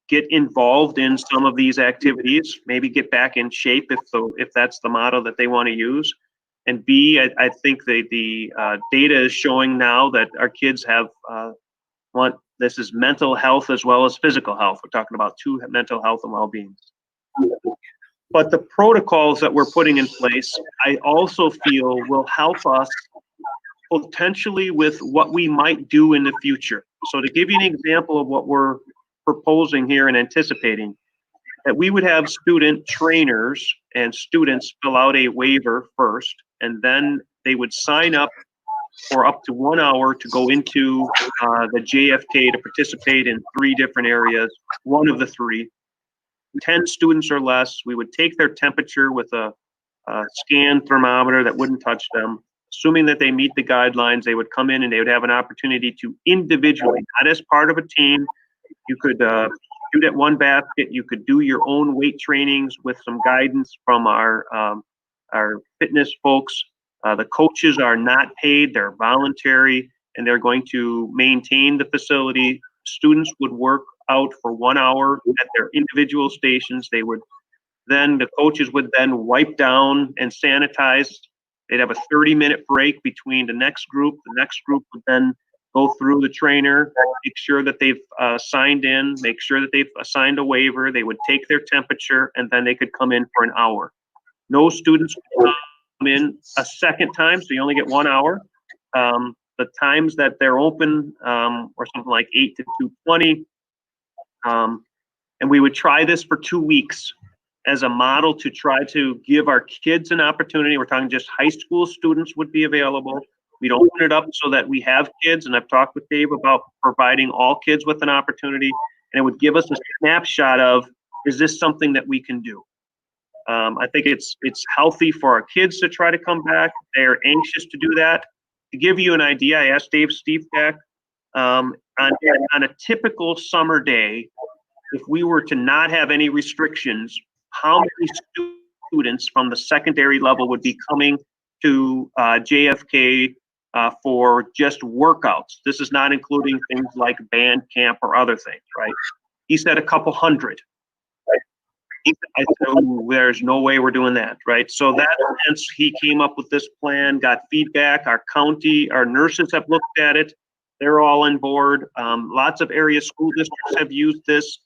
get involved in some of these activities, maybe get back in shape if that's the model that they want to use. And B, I think the data is showing now that our kids have this is mental health as well as physical health. We're talking about 2 mental health and well-being. But the protocols that we're putting in place, I also feel will help us potentially with what we might do in the future. So to give you an example of what we're proposing here and anticipating, that we would have student trainers and students fill out a waiver first, and then they would sign up for up to 1 hour to go into the JFK to participate in 3 different areas, one of the 3. 10 students or less, we would take their temperature with a scan thermometer that wouldn't touch them. Assuming that they meet the guidelines, they would come in and they would have an opportunity to individually, not as part of a team. You could shoot at one basket. You could do your own weight trainings with some guidance from our fitness folks. The coaches are not paid, they're voluntary, and they're going to maintain the facility. Students would work out for 1 hour at their individual stations. The coaches would then wipe down and sanitize They'd have a 30-minute break between the next group. The next group would then go through the trainer, make sure that they've signed in, make sure that they've signed a waiver. They would take their temperature, and then they could come in for an hour. No students would come in a second time, so you only get 1 hour. The times that they're open or something like 8 to 2:20. And we would try this for 2 weeks as a model to try to give our kids an opportunity. We're talking just high school students would be available. We'd open it up so that we have kids, and I've talked with Dave about providing all kids with an opportunity, and it would give us a snapshot of, is this something that we can do? I think it's healthy for our kids to try to come back. They're anxious to do that. To give you an idea, I asked Dave Stevek, on a typical summer day, if we were to not have any restrictions, how many students from the secondary level would be coming to JFK for just workouts? This is not including things like band camp or other things, right? He said a couple hundred. I said, oh, there's no way we're doing that, right? So that hence he came up with this plan, got feedback. Our county, our nurses have looked at it. They're all on board. Lots of area school districts have used this.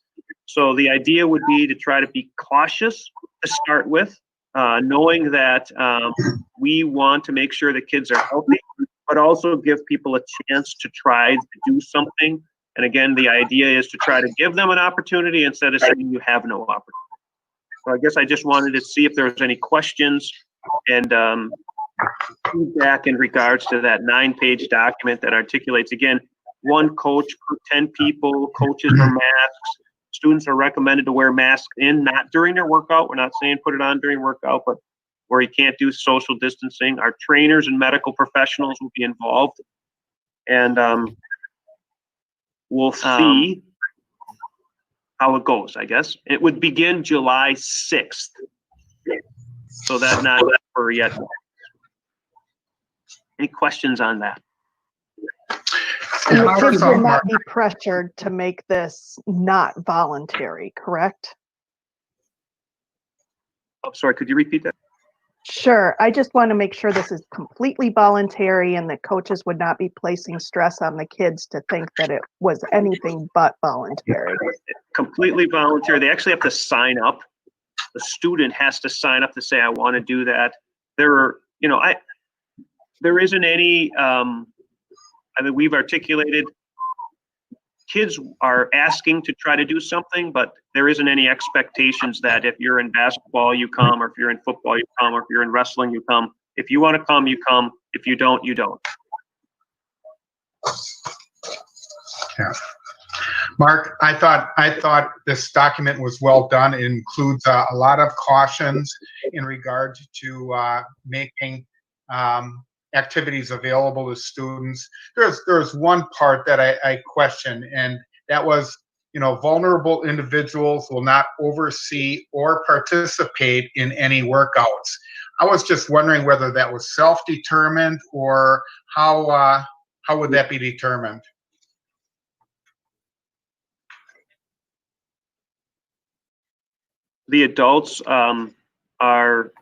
So the idea would be to try to be cautious to start with, knowing that we want to make sure the kids are healthy, but also give people a chance to try to do something. And again, the idea is to try to give them an opportunity instead of saying you have no opportunity. So I guess I just wanted to see if there was any questions and feedback in regards to that 9-page document that articulates, again, 1 coach per 10 people, coaches wear masks, students are recommended to wear masks not during their workout. We're not saying put it on during workout, but where you can't do social distancing. Our trainers and medical professionals will be involved. And we'll see how it goes, I guess. It would begin July 6th. So that's not for yet. Any questions on that? And the First kids off, will not Mark- be pressured to make this not voluntary, correct? Oh, sorry, could you repeat that? Sure. I just want to make sure this is completely voluntary and that coaches would not be placing stress on the kids to think that it was anything but voluntary. Completely voluntary. They actually have to sign up. The student has to sign up to say, I want to do that. There isn't any, I mean, we've articulated kids are asking to try to do something, but there isn't any expectations that if you're in basketball, you come, or if you're in football, you come, or if you're in wrestling, you come. If you want to come, you come. If you don't, you don't. Yeah. Mark, I thought this document was well done. It includes a lot of cautions in regard to making activities available to students. There's one part that I question, and that was, vulnerable individuals will not oversee or participate in any workouts. I was just wondering whether that was self-determined or how would that be determined? The adults are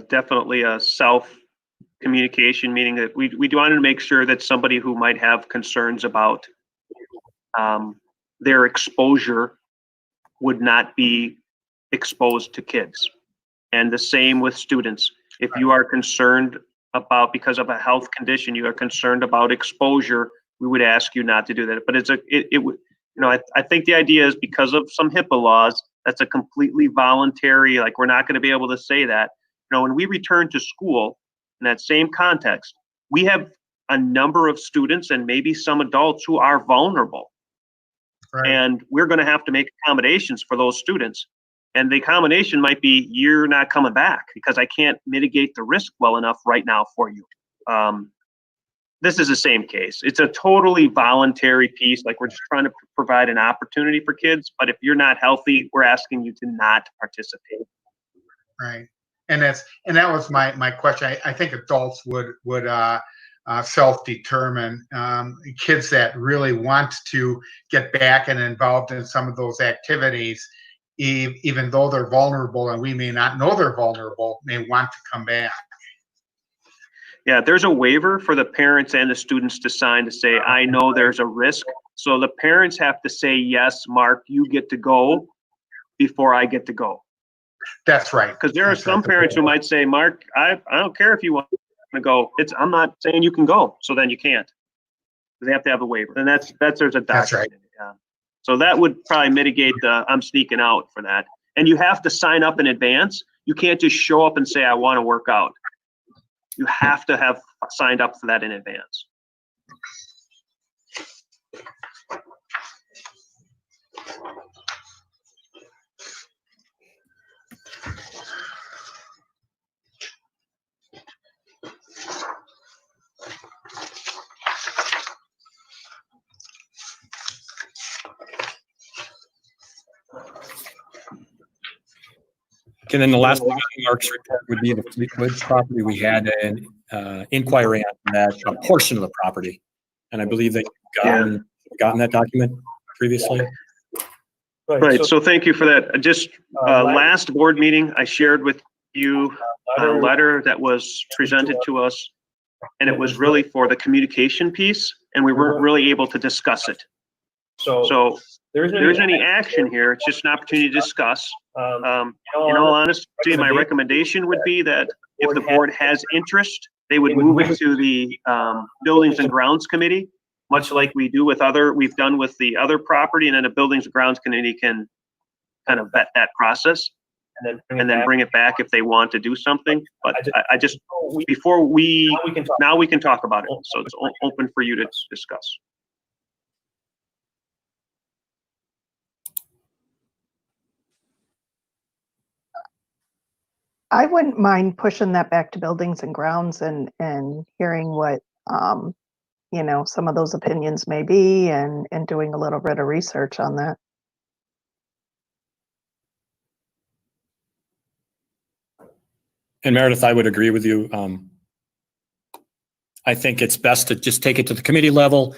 definitely a self-communication, meaning that we wanted to make sure that somebody who might have concerns about their exposure would not be exposed to kids. And the same with students. If you are concerned about, because of a health condition, you are concerned about exposure, we would ask you not to do that. But I think the idea is because of some HIPAA laws, that's a completely voluntary, like we're not going to be able to say that. When we return to school in that same context, we have a number of students and maybe some adults who are vulnerable. Right. And we're going to have to make accommodations for those students. And the accommodation might be, you're not coming back because I can't mitigate the risk well enough right now for you. This is the same case. It's a totally voluntary piece. Like we're just trying to provide an opportunity for kids. But if you're not healthy, we're asking you to not participate. Right. And that was my question. I think adults would self-determine. Kids that really want to get back and involved in some of those activities, even though they're vulnerable and we may not know they're vulnerable, may want to come back. Yeah, there's a waiver for the parents and the students to sign to say, I know there's a risk. So the parents have to say, yes, Mark, you get to go before I get to go. That's right. Because there are That's some right. parents who might say, Mark, I don't care if you want to go. I'm not saying you can go. So then you can't. They have to have a waiver. And there's a document. That's right. Yeah. So that would probably mitigate the I'm sneaking out for that. And you have to sign up in advance. You can't just show up and say, I want to work out. You have to have signed up for that in advance. And then the last thing on Mark's report would be the Fleetwood property. We had an inquiry on that, a portion of the property. And I believe that you've gotten that document previously. Right, so thank you for that. Just last board meeting, I shared with you a letter that was presented to us, and it was really for the communication piece, and we weren't really able to discuss it. So there isn't any action here, it's just an opportunity to discuss. In all honesty, my recommendation would be that if the board has interest, they would move it to the Buildings and Grounds Committee, much like we've done with the other property, and then the Buildings and Grounds Committee can kind of vet that process and then bring it back if they want to do something. But I just, now we can talk about it. So it's open for you to discuss. I wouldn't mind pushing that back to Buildings and Grounds and hearing what, some of those opinions may be and doing a little bit of research on that. And Meredith, I would agree with you. I think it's best to just take it to the committee level,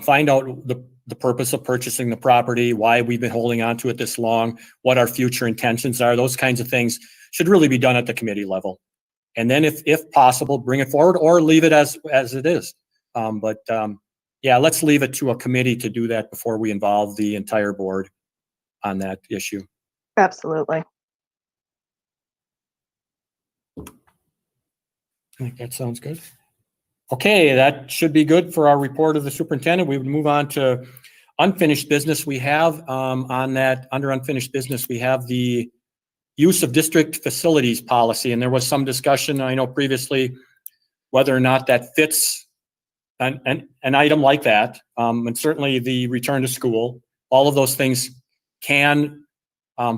find out the purpose of purchasing the property, why we've been holding on to it this long, what our future intentions are. Those kinds of things should really be done at the committee level. And then if possible, bring it forward or leave it as it is. Yeah, let's leave it to a committee to do that before we involve the entire board on that issue. Absolutely. I think that sounds good. Okay, that should be good for our report of the superintendent. We would move on to unfinished business. We have on that, under unfinished business, we have the use of district facilities policy. And there was some discussion, I know previously, whether or not that fits an item like that. And certainly the return to school, all of those things can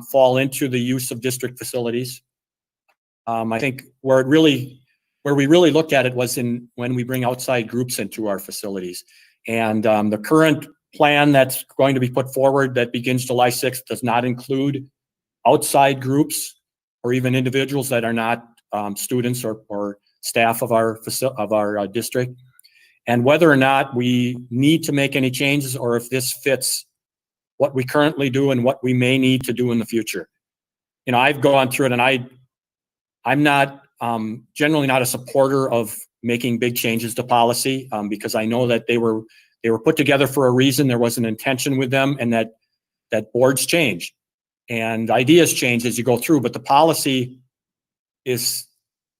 fall into the use of district facilities. I think where we really looked at it was when we bring outside groups into our facilities. And the current plan that's going to be put forward that begins July 6th does not include outside groups or even individuals that are not students or staff of our district. And whether or not we need to make any changes or if this fits what we currently do and what we may need to do in the future. I've gone through it, and I'm not generally not a supporter of making big changes to policy because I know that they were put together for a reason. There was an intention with them, and that boards change and ideas change as you go through. But the policy is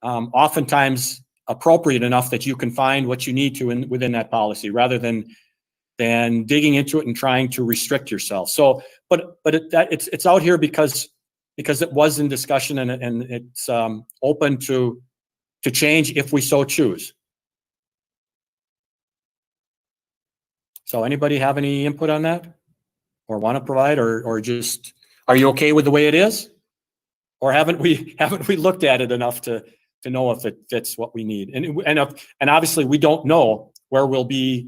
oftentimes appropriate enough that you can find what you need to within that policy, rather than digging into it and trying to restrict yourself. So, but it's out here because it was in discussion, and it's open to change if we so choose. So anybody have any input on that or want to provide, or just, are you okay with the way it is? Or haven't we looked at it enough to know if it fits what we need? And obviously we don't know where we'll be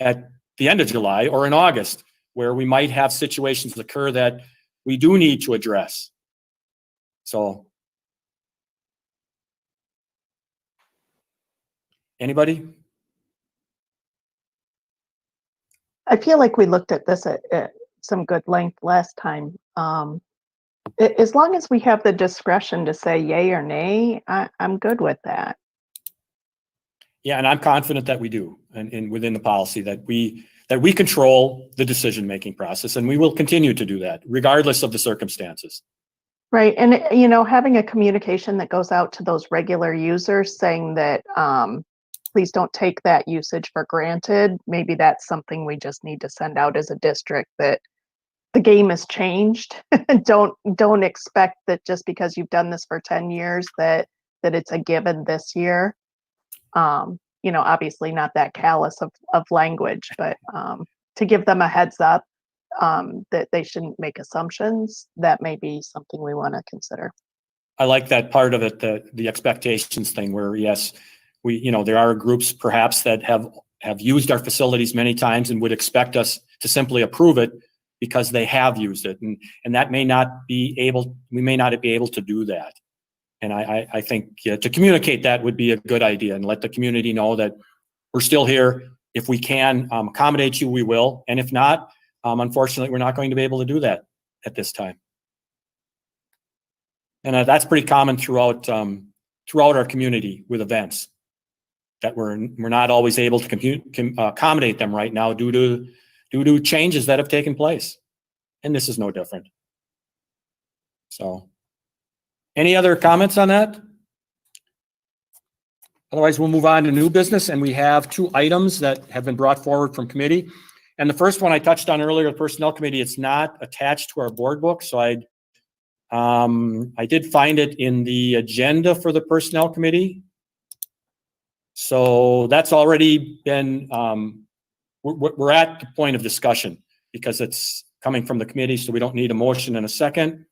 at the end of July or in August, where we might have situations occur that we do need to address. So, anybody? I feel like we looked at this at some good length last time. As long as we have the discretion to say yay or nay, I'm good with that. Yeah, and I'm confident that we do, and within the policy that we control the decision-making process, and we will continue to do that regardless of the circumstances. Right. And, you know, having a communication that goes out to those regular users saying that, please don't take that usage for granted. Maybe that's something we just need to send out as a district, that the game has changed. Don't expect that just because you've done this for 10 years that it's a given this year. You know, obviously not that callous of language, but to give them a heads up that they shouldn't make assumptions, that may be something we want to consider. I like that part of it, the expectations thing, where yes, we, you know, there are groups perhaps that have used our facilities many times and would expect us to simply approve it because they have used it, and that may not be able, we may not be able to do that. And I think to communicate that would be a good idea, and let the community know that we're still here. If we can accommodate you, we will, and if not, unfortunately, we're not going to be able to do that at this time. And that's pretty common throughout our community with events, that we're not always able to accommodate them right now due to changes that have taken place, and this is no different. So, any other comments on that? Otherwise, we'll move on to new business, and we have 2 items that have been brought forward from committee. And the first one I touched on earlier, the Personnel Committee. It's not attached to our board book, so I did find it in the agenda for the Personnel Committee. So that's already been, we're at the point of discussion because it's coming from the committee, so we don't need a motion in a second.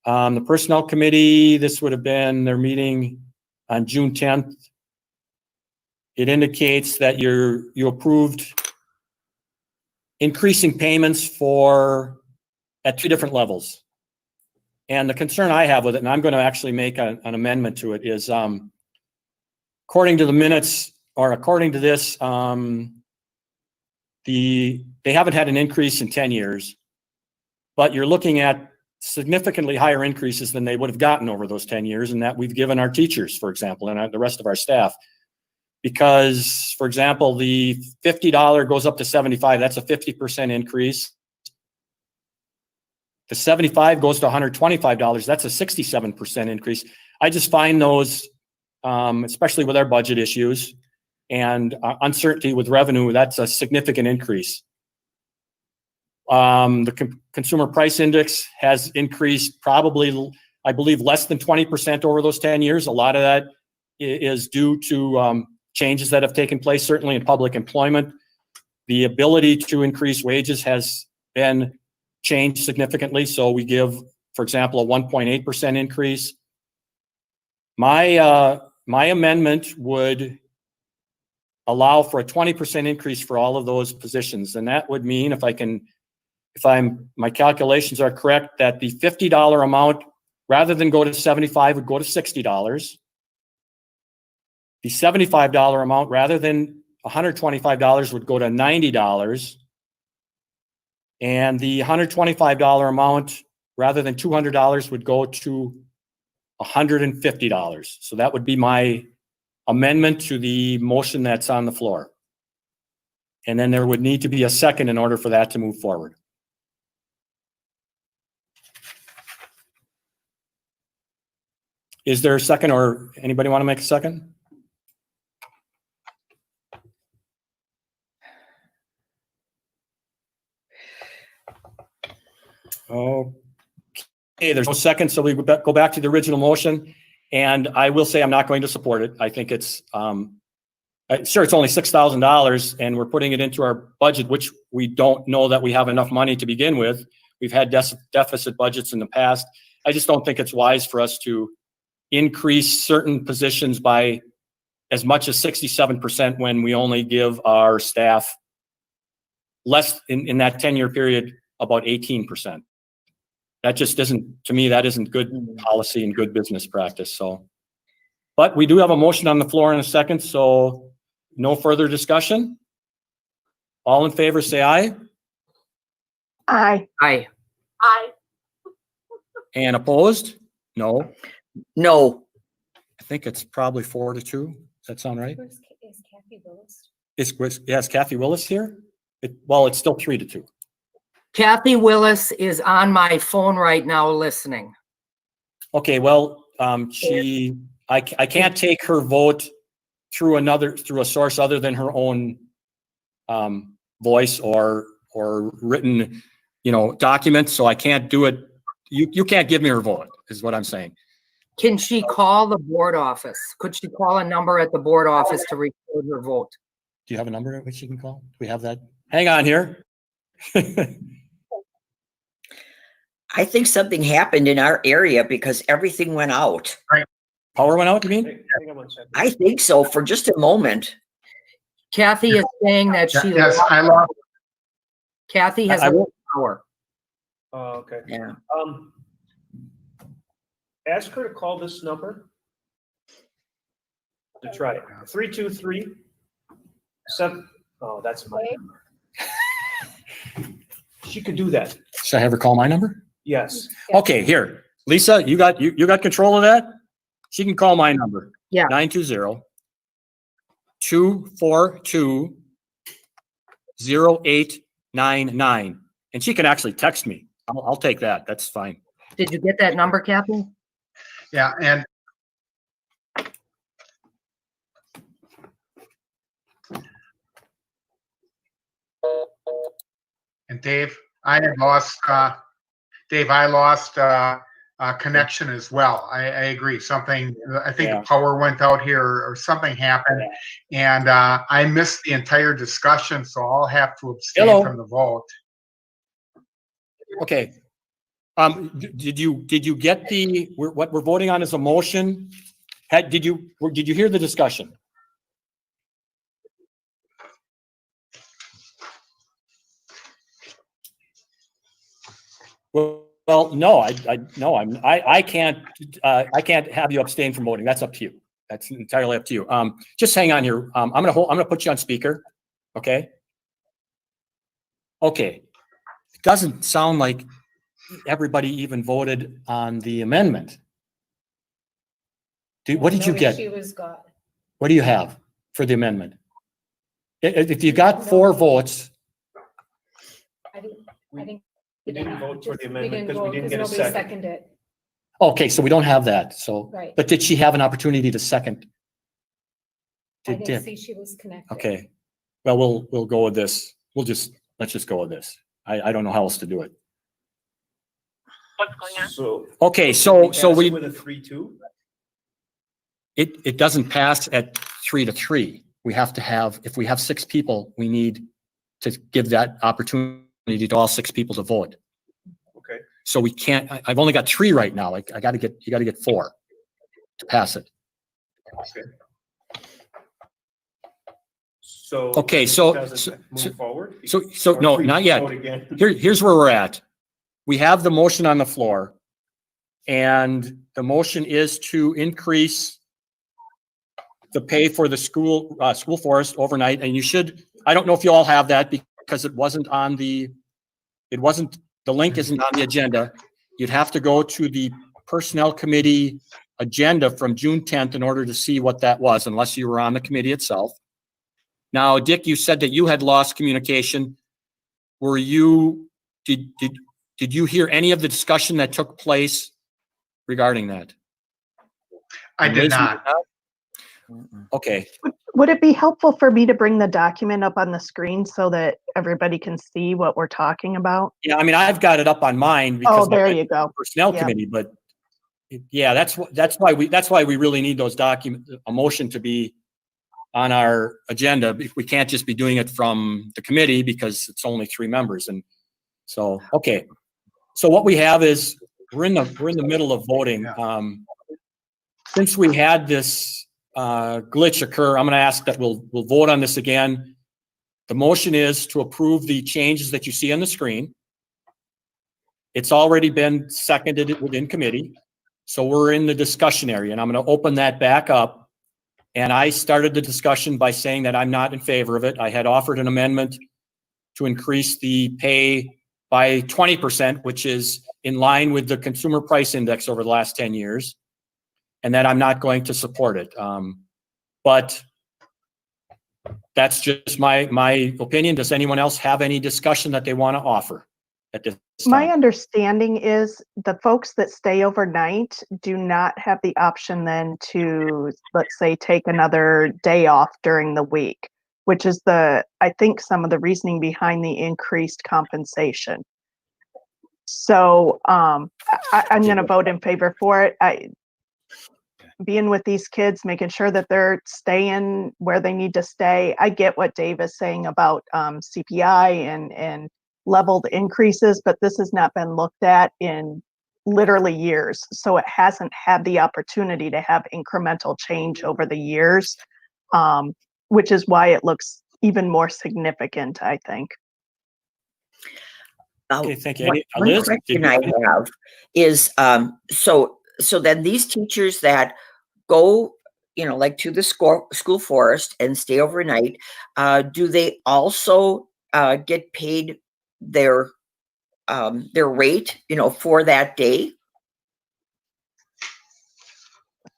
The Personnel Committee, this would have been their meeting on June 10th. It indicates that you approved increasing payments at 2 different levels. And the concern I have with it, and I'm going to actually make an amendment to it, is according to the minutes, or according to this, they haven't had an increase in 10 years, but you're looking at significantly higher increases than they would have gotten over those 10 years, and that we've given our teachers, for example, and the rest of our staff. Because, for example, the $50 goes up to $75, that's a 50% increase. The $75 goes to $125, that's a 67% increase. I just find those, especially with our budget issues and uncertainty with revenue, that's a significant increase. The consumer price index has increased probably, I believe, less than 20% over those 10 years. A lot of that is due to changes that have taken place, certainly in public employment. The ability to increase wages has been changed significantly. So we give, for example, a 1.8% increase. My amendment would allow for a 20% increase for all of those positions. And that would mean, my calculations are correct, that the $50 amount, rather than go to $75, would go to $60. The $75 amount, rather than $125, would go to $90. And the $125 amount, rather than $200, would go to $150. So that would be my amendment to the motion that's on the floor. And then there would need to be a second in order for that to move forward. Is there a second, or anybody want to make a second? Okay, there's no second, so we go back to the original motion. And I will say I'm not going to support it. I think it's, sure, it's only $6,000 and we're putting it into our budget, which we don't know that we have enough money to begin with. We've had deficit budgets in the past. I just don't think it's wise for us to increase certain positions by as much as 67% when we only give our staff less in that 10-year period, about 18%. That just isn't, to me, that isn't good policy and good business practice. So, but we do have a motion on the floor in a second, so no further discussion. All in favor, say aye. Aye. Aye. Aye. And opposed? No. No. I think it's probably 4-2. Does that sound right? Is Kathy Willis here? Well, it's still 3-2. Kathy Willis is on my phone right now listening. Okay, well, I can't take her vote through a source other than her own voice or written, document. So I can't do it. You can't give me her vote, is what I'm saying. Can she call the board office? Could she call a number at the board office to record her vote? Do you have a number at which she can call? Do we have that? Hang on here. I think something happened in our area because everything went out. Power went out, you mean? I think so for just a moment. Kathy is saying that she. Yes, I lost. Kathy has I a will- power. Oh, okay. Yeah. Ask her to call this number. To try it. 323 7. Oh, that's my number. She could do that. Should I have her call my number? Yes. Okay, here. Lisa, you got control of that? She can call my number. Yeah. 920-242-0899. And she can actually text me. I'll take that. That's fine. Did you get that number, Kathy? Yeah, and Dave, I lost connection as well. I agree. I think the power went out here or something happened. And I missed the entire discussion, so I'll have to abstain from the vote. Okay. Did you get what we're voting on is a motion? Did you hear the discussion? Well, no, I can't have you abstain from voting. That's up to you. That's entirely up to you. Just hang on here. I'm gonna put you on speaker. Okay. Okay. It doesn't sound like everybody even voted on the amendment. What did you get? What do you have for the amendment? If you got 4 votes. We didn't vote for the amendment because we didn't get a second. Okay, so we don't have that. So, Right. but did she have an opportunity to second? I didn't see she was connected. Okay. Well, we'll go with this. Let's just go with this. I don't know how else to do it. So. Okay, so we With a 3-2? it doesn't pass at 3-3. We have to have, if we have 6 people, we need to give that opportunity to all 6 people to vote. Okay. So we can't, I've only got 3 right now. You gotta get 4 to pass it. Okay. So. Okay, it so- doesn't move forward? So Or no, we not yet. vote again? Here's where we're at. We have the motion on the floor. And the motion is to increase the pay for the school forest overnight. And you should, I don't know if you all have that because it wasn't, the link isn't on the agenda. You'd have to go to the Personnel Committee agenda from June 10th in order to see what that was, unless you were on the committee itself. Now, Dick, you said that you had lost communication. Did you hear any of the discussion that took place regarding that? I did not. Okay. Would it be helpful for me to bring the document up on the screen so that everybody can see what we're talking about? Yeah, I mean, I've got it up on mine because Oh, there you go. Personnel Yep. Committee, but yeah, that's why we really need those documents, a motion to be on our agenda. We can't just be doing it from the committee because it's only 3 members. And so, okay. So what we have is we're in the middle of voting. Since we had this glitch occur, I'm going to ask that we'll vote on this again. The motion is to approve the changes that you see on the screen. It's already been seconded within committee. So we're in the discussion area, and I'm going to open that back up. And I started the discussion by saying that I'm not in favor of it. I had offered an amendment to increase the pay by 20%, which is in line with the consumer price index over the last 10 years, and that I'm not going to support it. But That's just my opinion. Does anyone else have any discussion that they want to offer at this My time? understanding is the folks that stay overnight do not have the option then to, let's say, take another day off during the week, which is I think some of the reasoning behind the increased compensation. So I'm going to vote in favor for it. Being with these kids, making sure that they're staying where they need to stay. I get what Dave is saying about CPI and leveled increases, but this has not been looked at in literally years. So it hasn't had the opportunity to have incremental change over the years, which is why it looks even more significant, I think. Okay, thank you. One Liz, question I have is, so then these teachers that go, like to the school forest and stay overnight, do they also get paid their rate, for that day?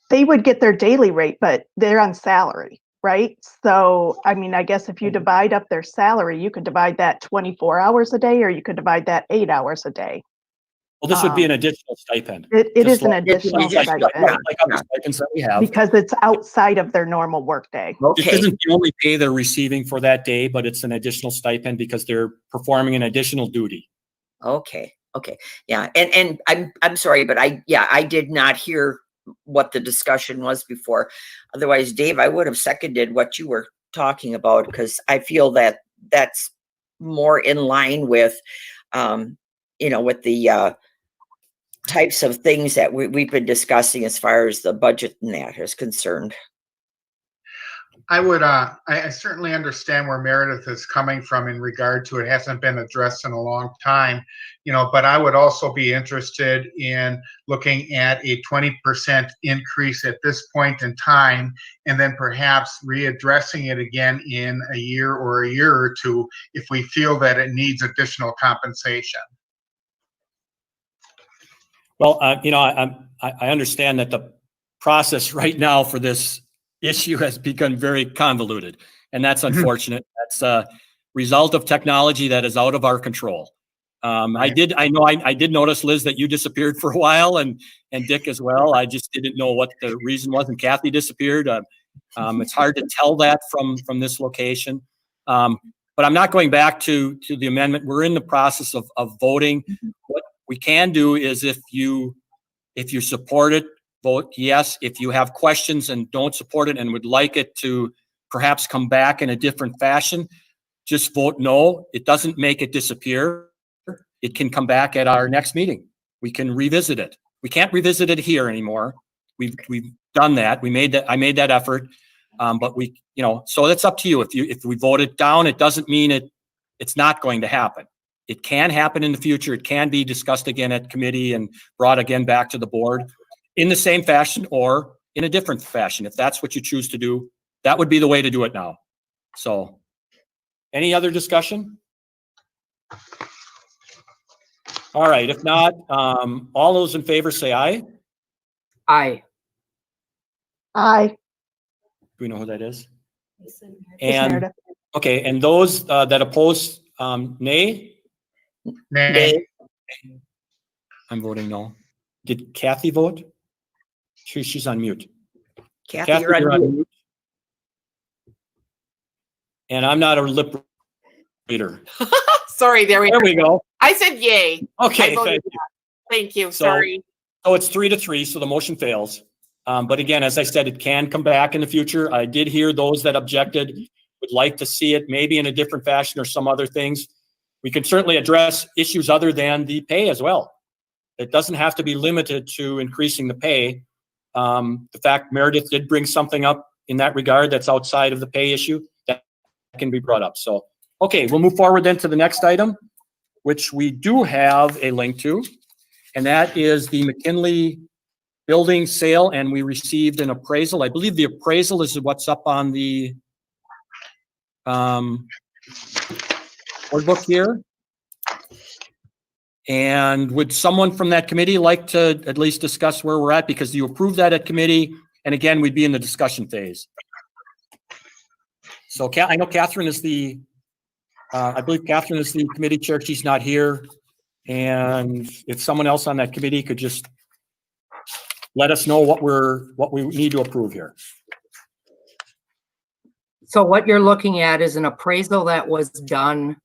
They would get their daily rate, but they're on salary, right? So, I mean, I guess if you divide up their salary, you could divide that 24 hours a day, or you could divide that 8 hours a day. well, this would be an additional stipend. It Just is an like- additional like stipend other stipends that we have. because it's outside of their normal workday. This Okay, isn't the only pay they're receiving for that day, but it's an additional stipend because they're performing an additional duty. okay, yeah, and I'm sorry, but I did not hear what the discussion was before. Otherwise, Dave, I would have seconded what you were talking about, because I feel that that's more in line with, with the types of things that we've been discussing as far as the budget and that is concerned. I would, I certainly understand where Meredith is coming from in regard to it hasn't been addressed in a long time, but I would also be interested in looking at a 20% increase at this point in time, and then perhaps readdressing it again in a year or two if we feel that it needs additional compensation. Well, I understand that the process right now for this issue has become very convoluted, and that's unfortunate. That's a result of technology that is out of our control. I did notice, Liz, that you disappeared for a while, and Dick as well. I just didn't know what the reason was, and Kathy disappeared. It's hard to tell that from this location. But I'm not going back to the amendment. We're in the process of voting. What we can do is if you support it, vote yes. If you have questions and don't support it and would like it to perhaps come back in a different fashion, just vote no. It doesn't make it disappear. It can come back at our next meeting. We can revisit it. We can't revisit it here anymore. We've done that. I made that effort. But so it's up to you. If we vote it down, it doesn't mean it's not going to happen. It can happen in the future. It can be discussed again at committee and brought again back to the board in the same fashion or in a different fashion. If that's what you choose to do, that would be the way to do it now. So any other discussion? All right. If not, all those in favor say aye. Aye. Aye. Do we know who that is? It's And Meredith. okay, and those that oppose, nay? Nay. I'm voting no. Did Kathy vote? She's on mute. Kathy, you're on mute. And I'm not a lip reader. Sorry, there we go. I said yay. Okay, I voted thank you. Thank you. So- Sorry. So it's 3-3, so the motion fails. But again, as I said, it can come back in the future. I did hear those that objected would like to see it maybe in a different fashion or some other things. We can certainly address issues other than the pay as well. It doesn't have to be limited to increasing the pay. The fact Meredith did bring something up in that regard that's outside of the pay issue, that can be brought up. So, okay, we'll move forward then to the next item, which we do have a link to, and that is the McKinley building sale, and we received an appraisal. I believe the appraisal is what's up on the board book here. And would someone from that committee like to at least discuss where we're at? Because you approved that at committee, and again, we'd be in the discussion phase. So I know Catherine is the, I believe Catherine is the committee chair. She's not here. And if someone else on that committee could just let us know what we need to approve here. So what you're looking at is an appraisal that was done,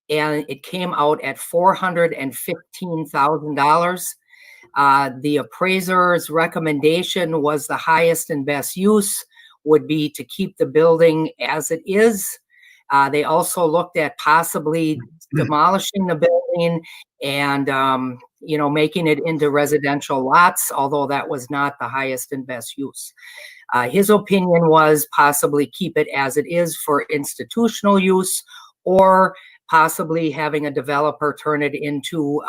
and it came out at $415,000. The appraiser's recommendation was the highest and best use would be to keep the building as it is. They also looked at possibly demolishing the building and, making it into residential lots, although that was not the highest and best use. His opinion was possibly keep it as it is for institutional use, or possibly having a developer turn it into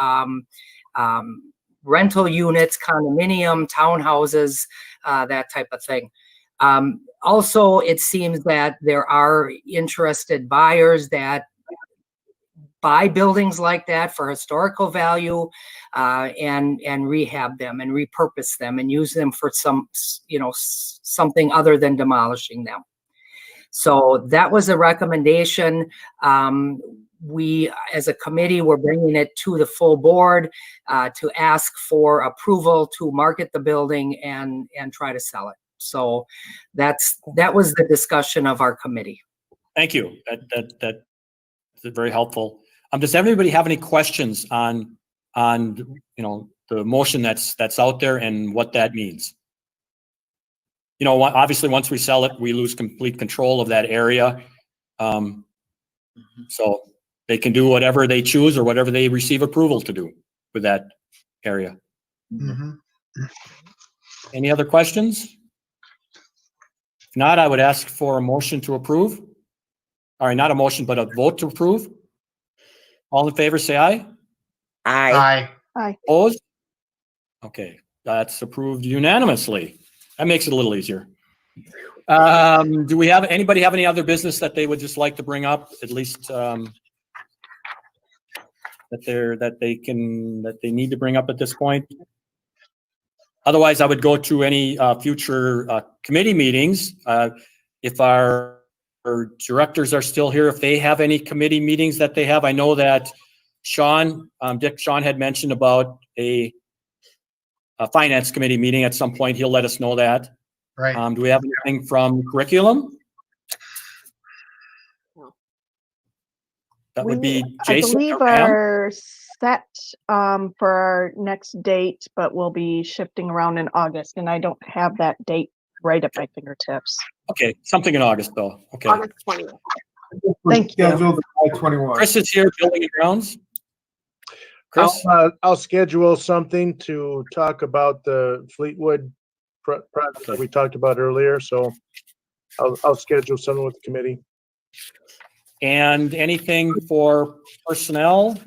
rental units, condominium, townhouses, that type of thing. Also, it seems that there are interested buyers that buy buildings like that for historical value, and rehab them and repurpose them and use them for something other than demolishing them. So that was a recommendation. We, as a committee, were bringing it to the full board to ask for approval to market the building and try to sell it. So that was the discussion of our committee. Thank you. That's very helpful. Does everybody have any questions on the motion that's out there and what that means? Obviously, once we sell it, we lose complete control of that area. So they can do whatever they choose or whatever they receive approval to do with that area. Mm-hmm. Any other questions? If not, I would ask for a motion to approve. All right, not a motion, but a vote to approve. All in favor, say aye. Aye. Aye. Opposed? Okay, that's approved unanimously. That makes it a little easier. Do we have anybody have any other business that they would just like to bring up? At least that they need to bring up at this point. Otherwise, I would go to any future committee meetings. If our directors are still here, if they have any committee meetings that they have, I know that Sean had mentioned about a finance committee meeting at some point. He'll let us know that. Right. Do we have anything from curriculum? That would be Jason. I believe or Pam? are set for our next date, but we'll be shifting around in August, and I don't have that date right at my fingertips. Okay, something in August though. Okay. August 20th. Thank you. Scheduled by 21. Chris is here, building and grounds. Chris, I'll schedule something to talk about the Fleetwood project that we talked about earlier. So I'll schedule something with the committee. and anything for personnel?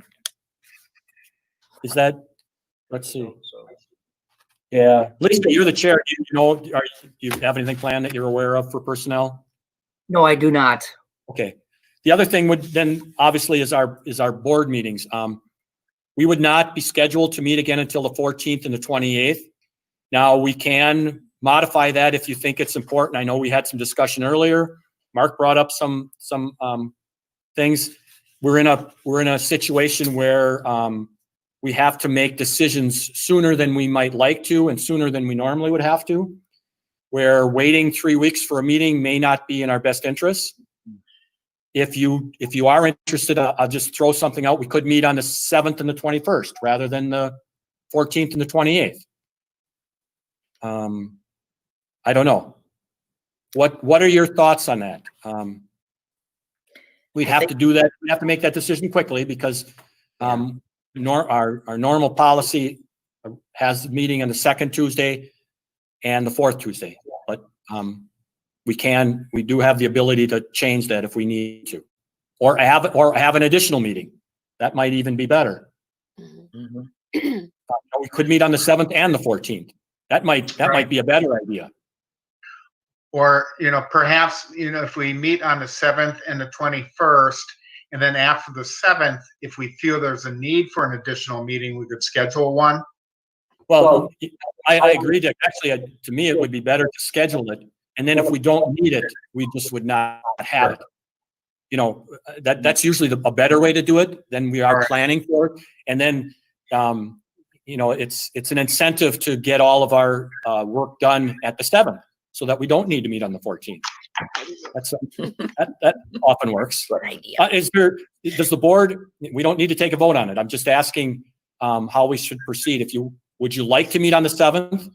Is that, let's see. Yeah, Lisa, you're the chair. Do you have anything planned that you're aware of for personnel? No, I do not. Okay. The other thing would then obviously is our board meetings. We would not be scheduled to meet again until the 14th and the 28th. Now we can modify that if you think it's important. I know we had some discussion earlier. Mark brought up some things. We're in a situation where we have to make decisions sooner than we might like to and sooner than we normally would have to, where waiting 3 weeks for a meeting may not be in our best interest. If you are interested, I'll just throw something out. We could meet on the 7th and the 21st rather than the 14th and the 28th. I don't know. What are your thoughts on that? We'd have to do that. We have to make that decision quickly because our normal policy has the meeting on the second Tuesday and the fourth Tuesday, but we do have the ability to change that if we need to, or have an additional meeting. That might even be better. Mhm. We could meet on the 7th and the 14th. That might be a better idea. Or, perhaps, if we meet on the 7th and the 21st, and then after the 7th, if we feel there's a need for an additional meeting, we could schedule one. Well, I agree that actually, to me, it would be better to schedule it And then if we don't need it, we just would not have it. You know, that's usually a better way to do it than we are Right. planning for it. And then, you know, it's an incentive to get all of our work done at the 7th so that we don't need to meet on the 14th. That often works. Good idea. Does the board, we don't need to take a vote on it. I'm just asking how we should proceed. Would you like to meet on the 7th?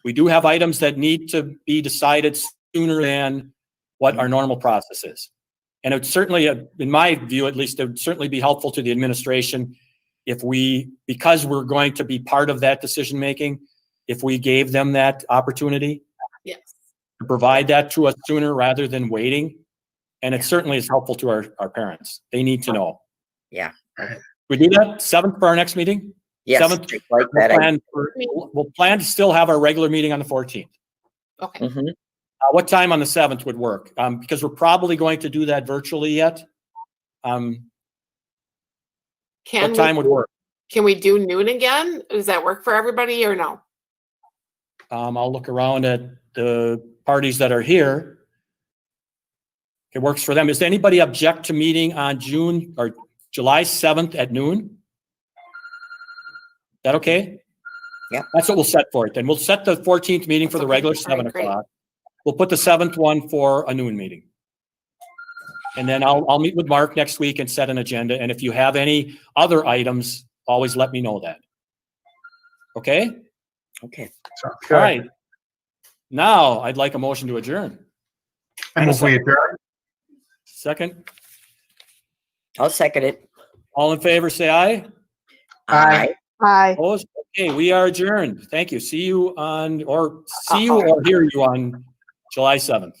We do have items that need to be decided sooner than what our normal process is. And it would certainly, in my view, at least, it would certainly be helpful to the administration if because we're going to be part of that decision-making, if we gave them that opportunity. Yes. To provide that to us sooner rather than waiting. And it certainly is helpful to our parents. They need to know. Yeah. We do that 7th for our next meeting? Yes. 7th, Like that. we'll plan to still have our regular meeting on the 14th. Okay. Mhm. What time on the 7th would work? Because we're probably going to do that virtually yet. What time would work? Can we do noon again? Does that work for everybody or no? I'll look around at the parties that are here. It works for them. Does anybody object to meeting on July 7th at noon? Is that okay? Yeah. That's what we'll set for it. Then we'll set the 14th meeting for the Okay. regular All right, 7 great. o'clock. We'll put the 7th one for a noon meeting. And then I'll meet with Mark next week and set an agenda. And if you have any other items, always let me know that. Okay? Okay. Sounds All good. right. Now I'd like a motion to adjourn. I move we adjourn. Second, I'll second it. all in favor, say aye. Aye. Hi. Opposed? Okay, we are adjourned. Thank you. See you or hear you on July 7th.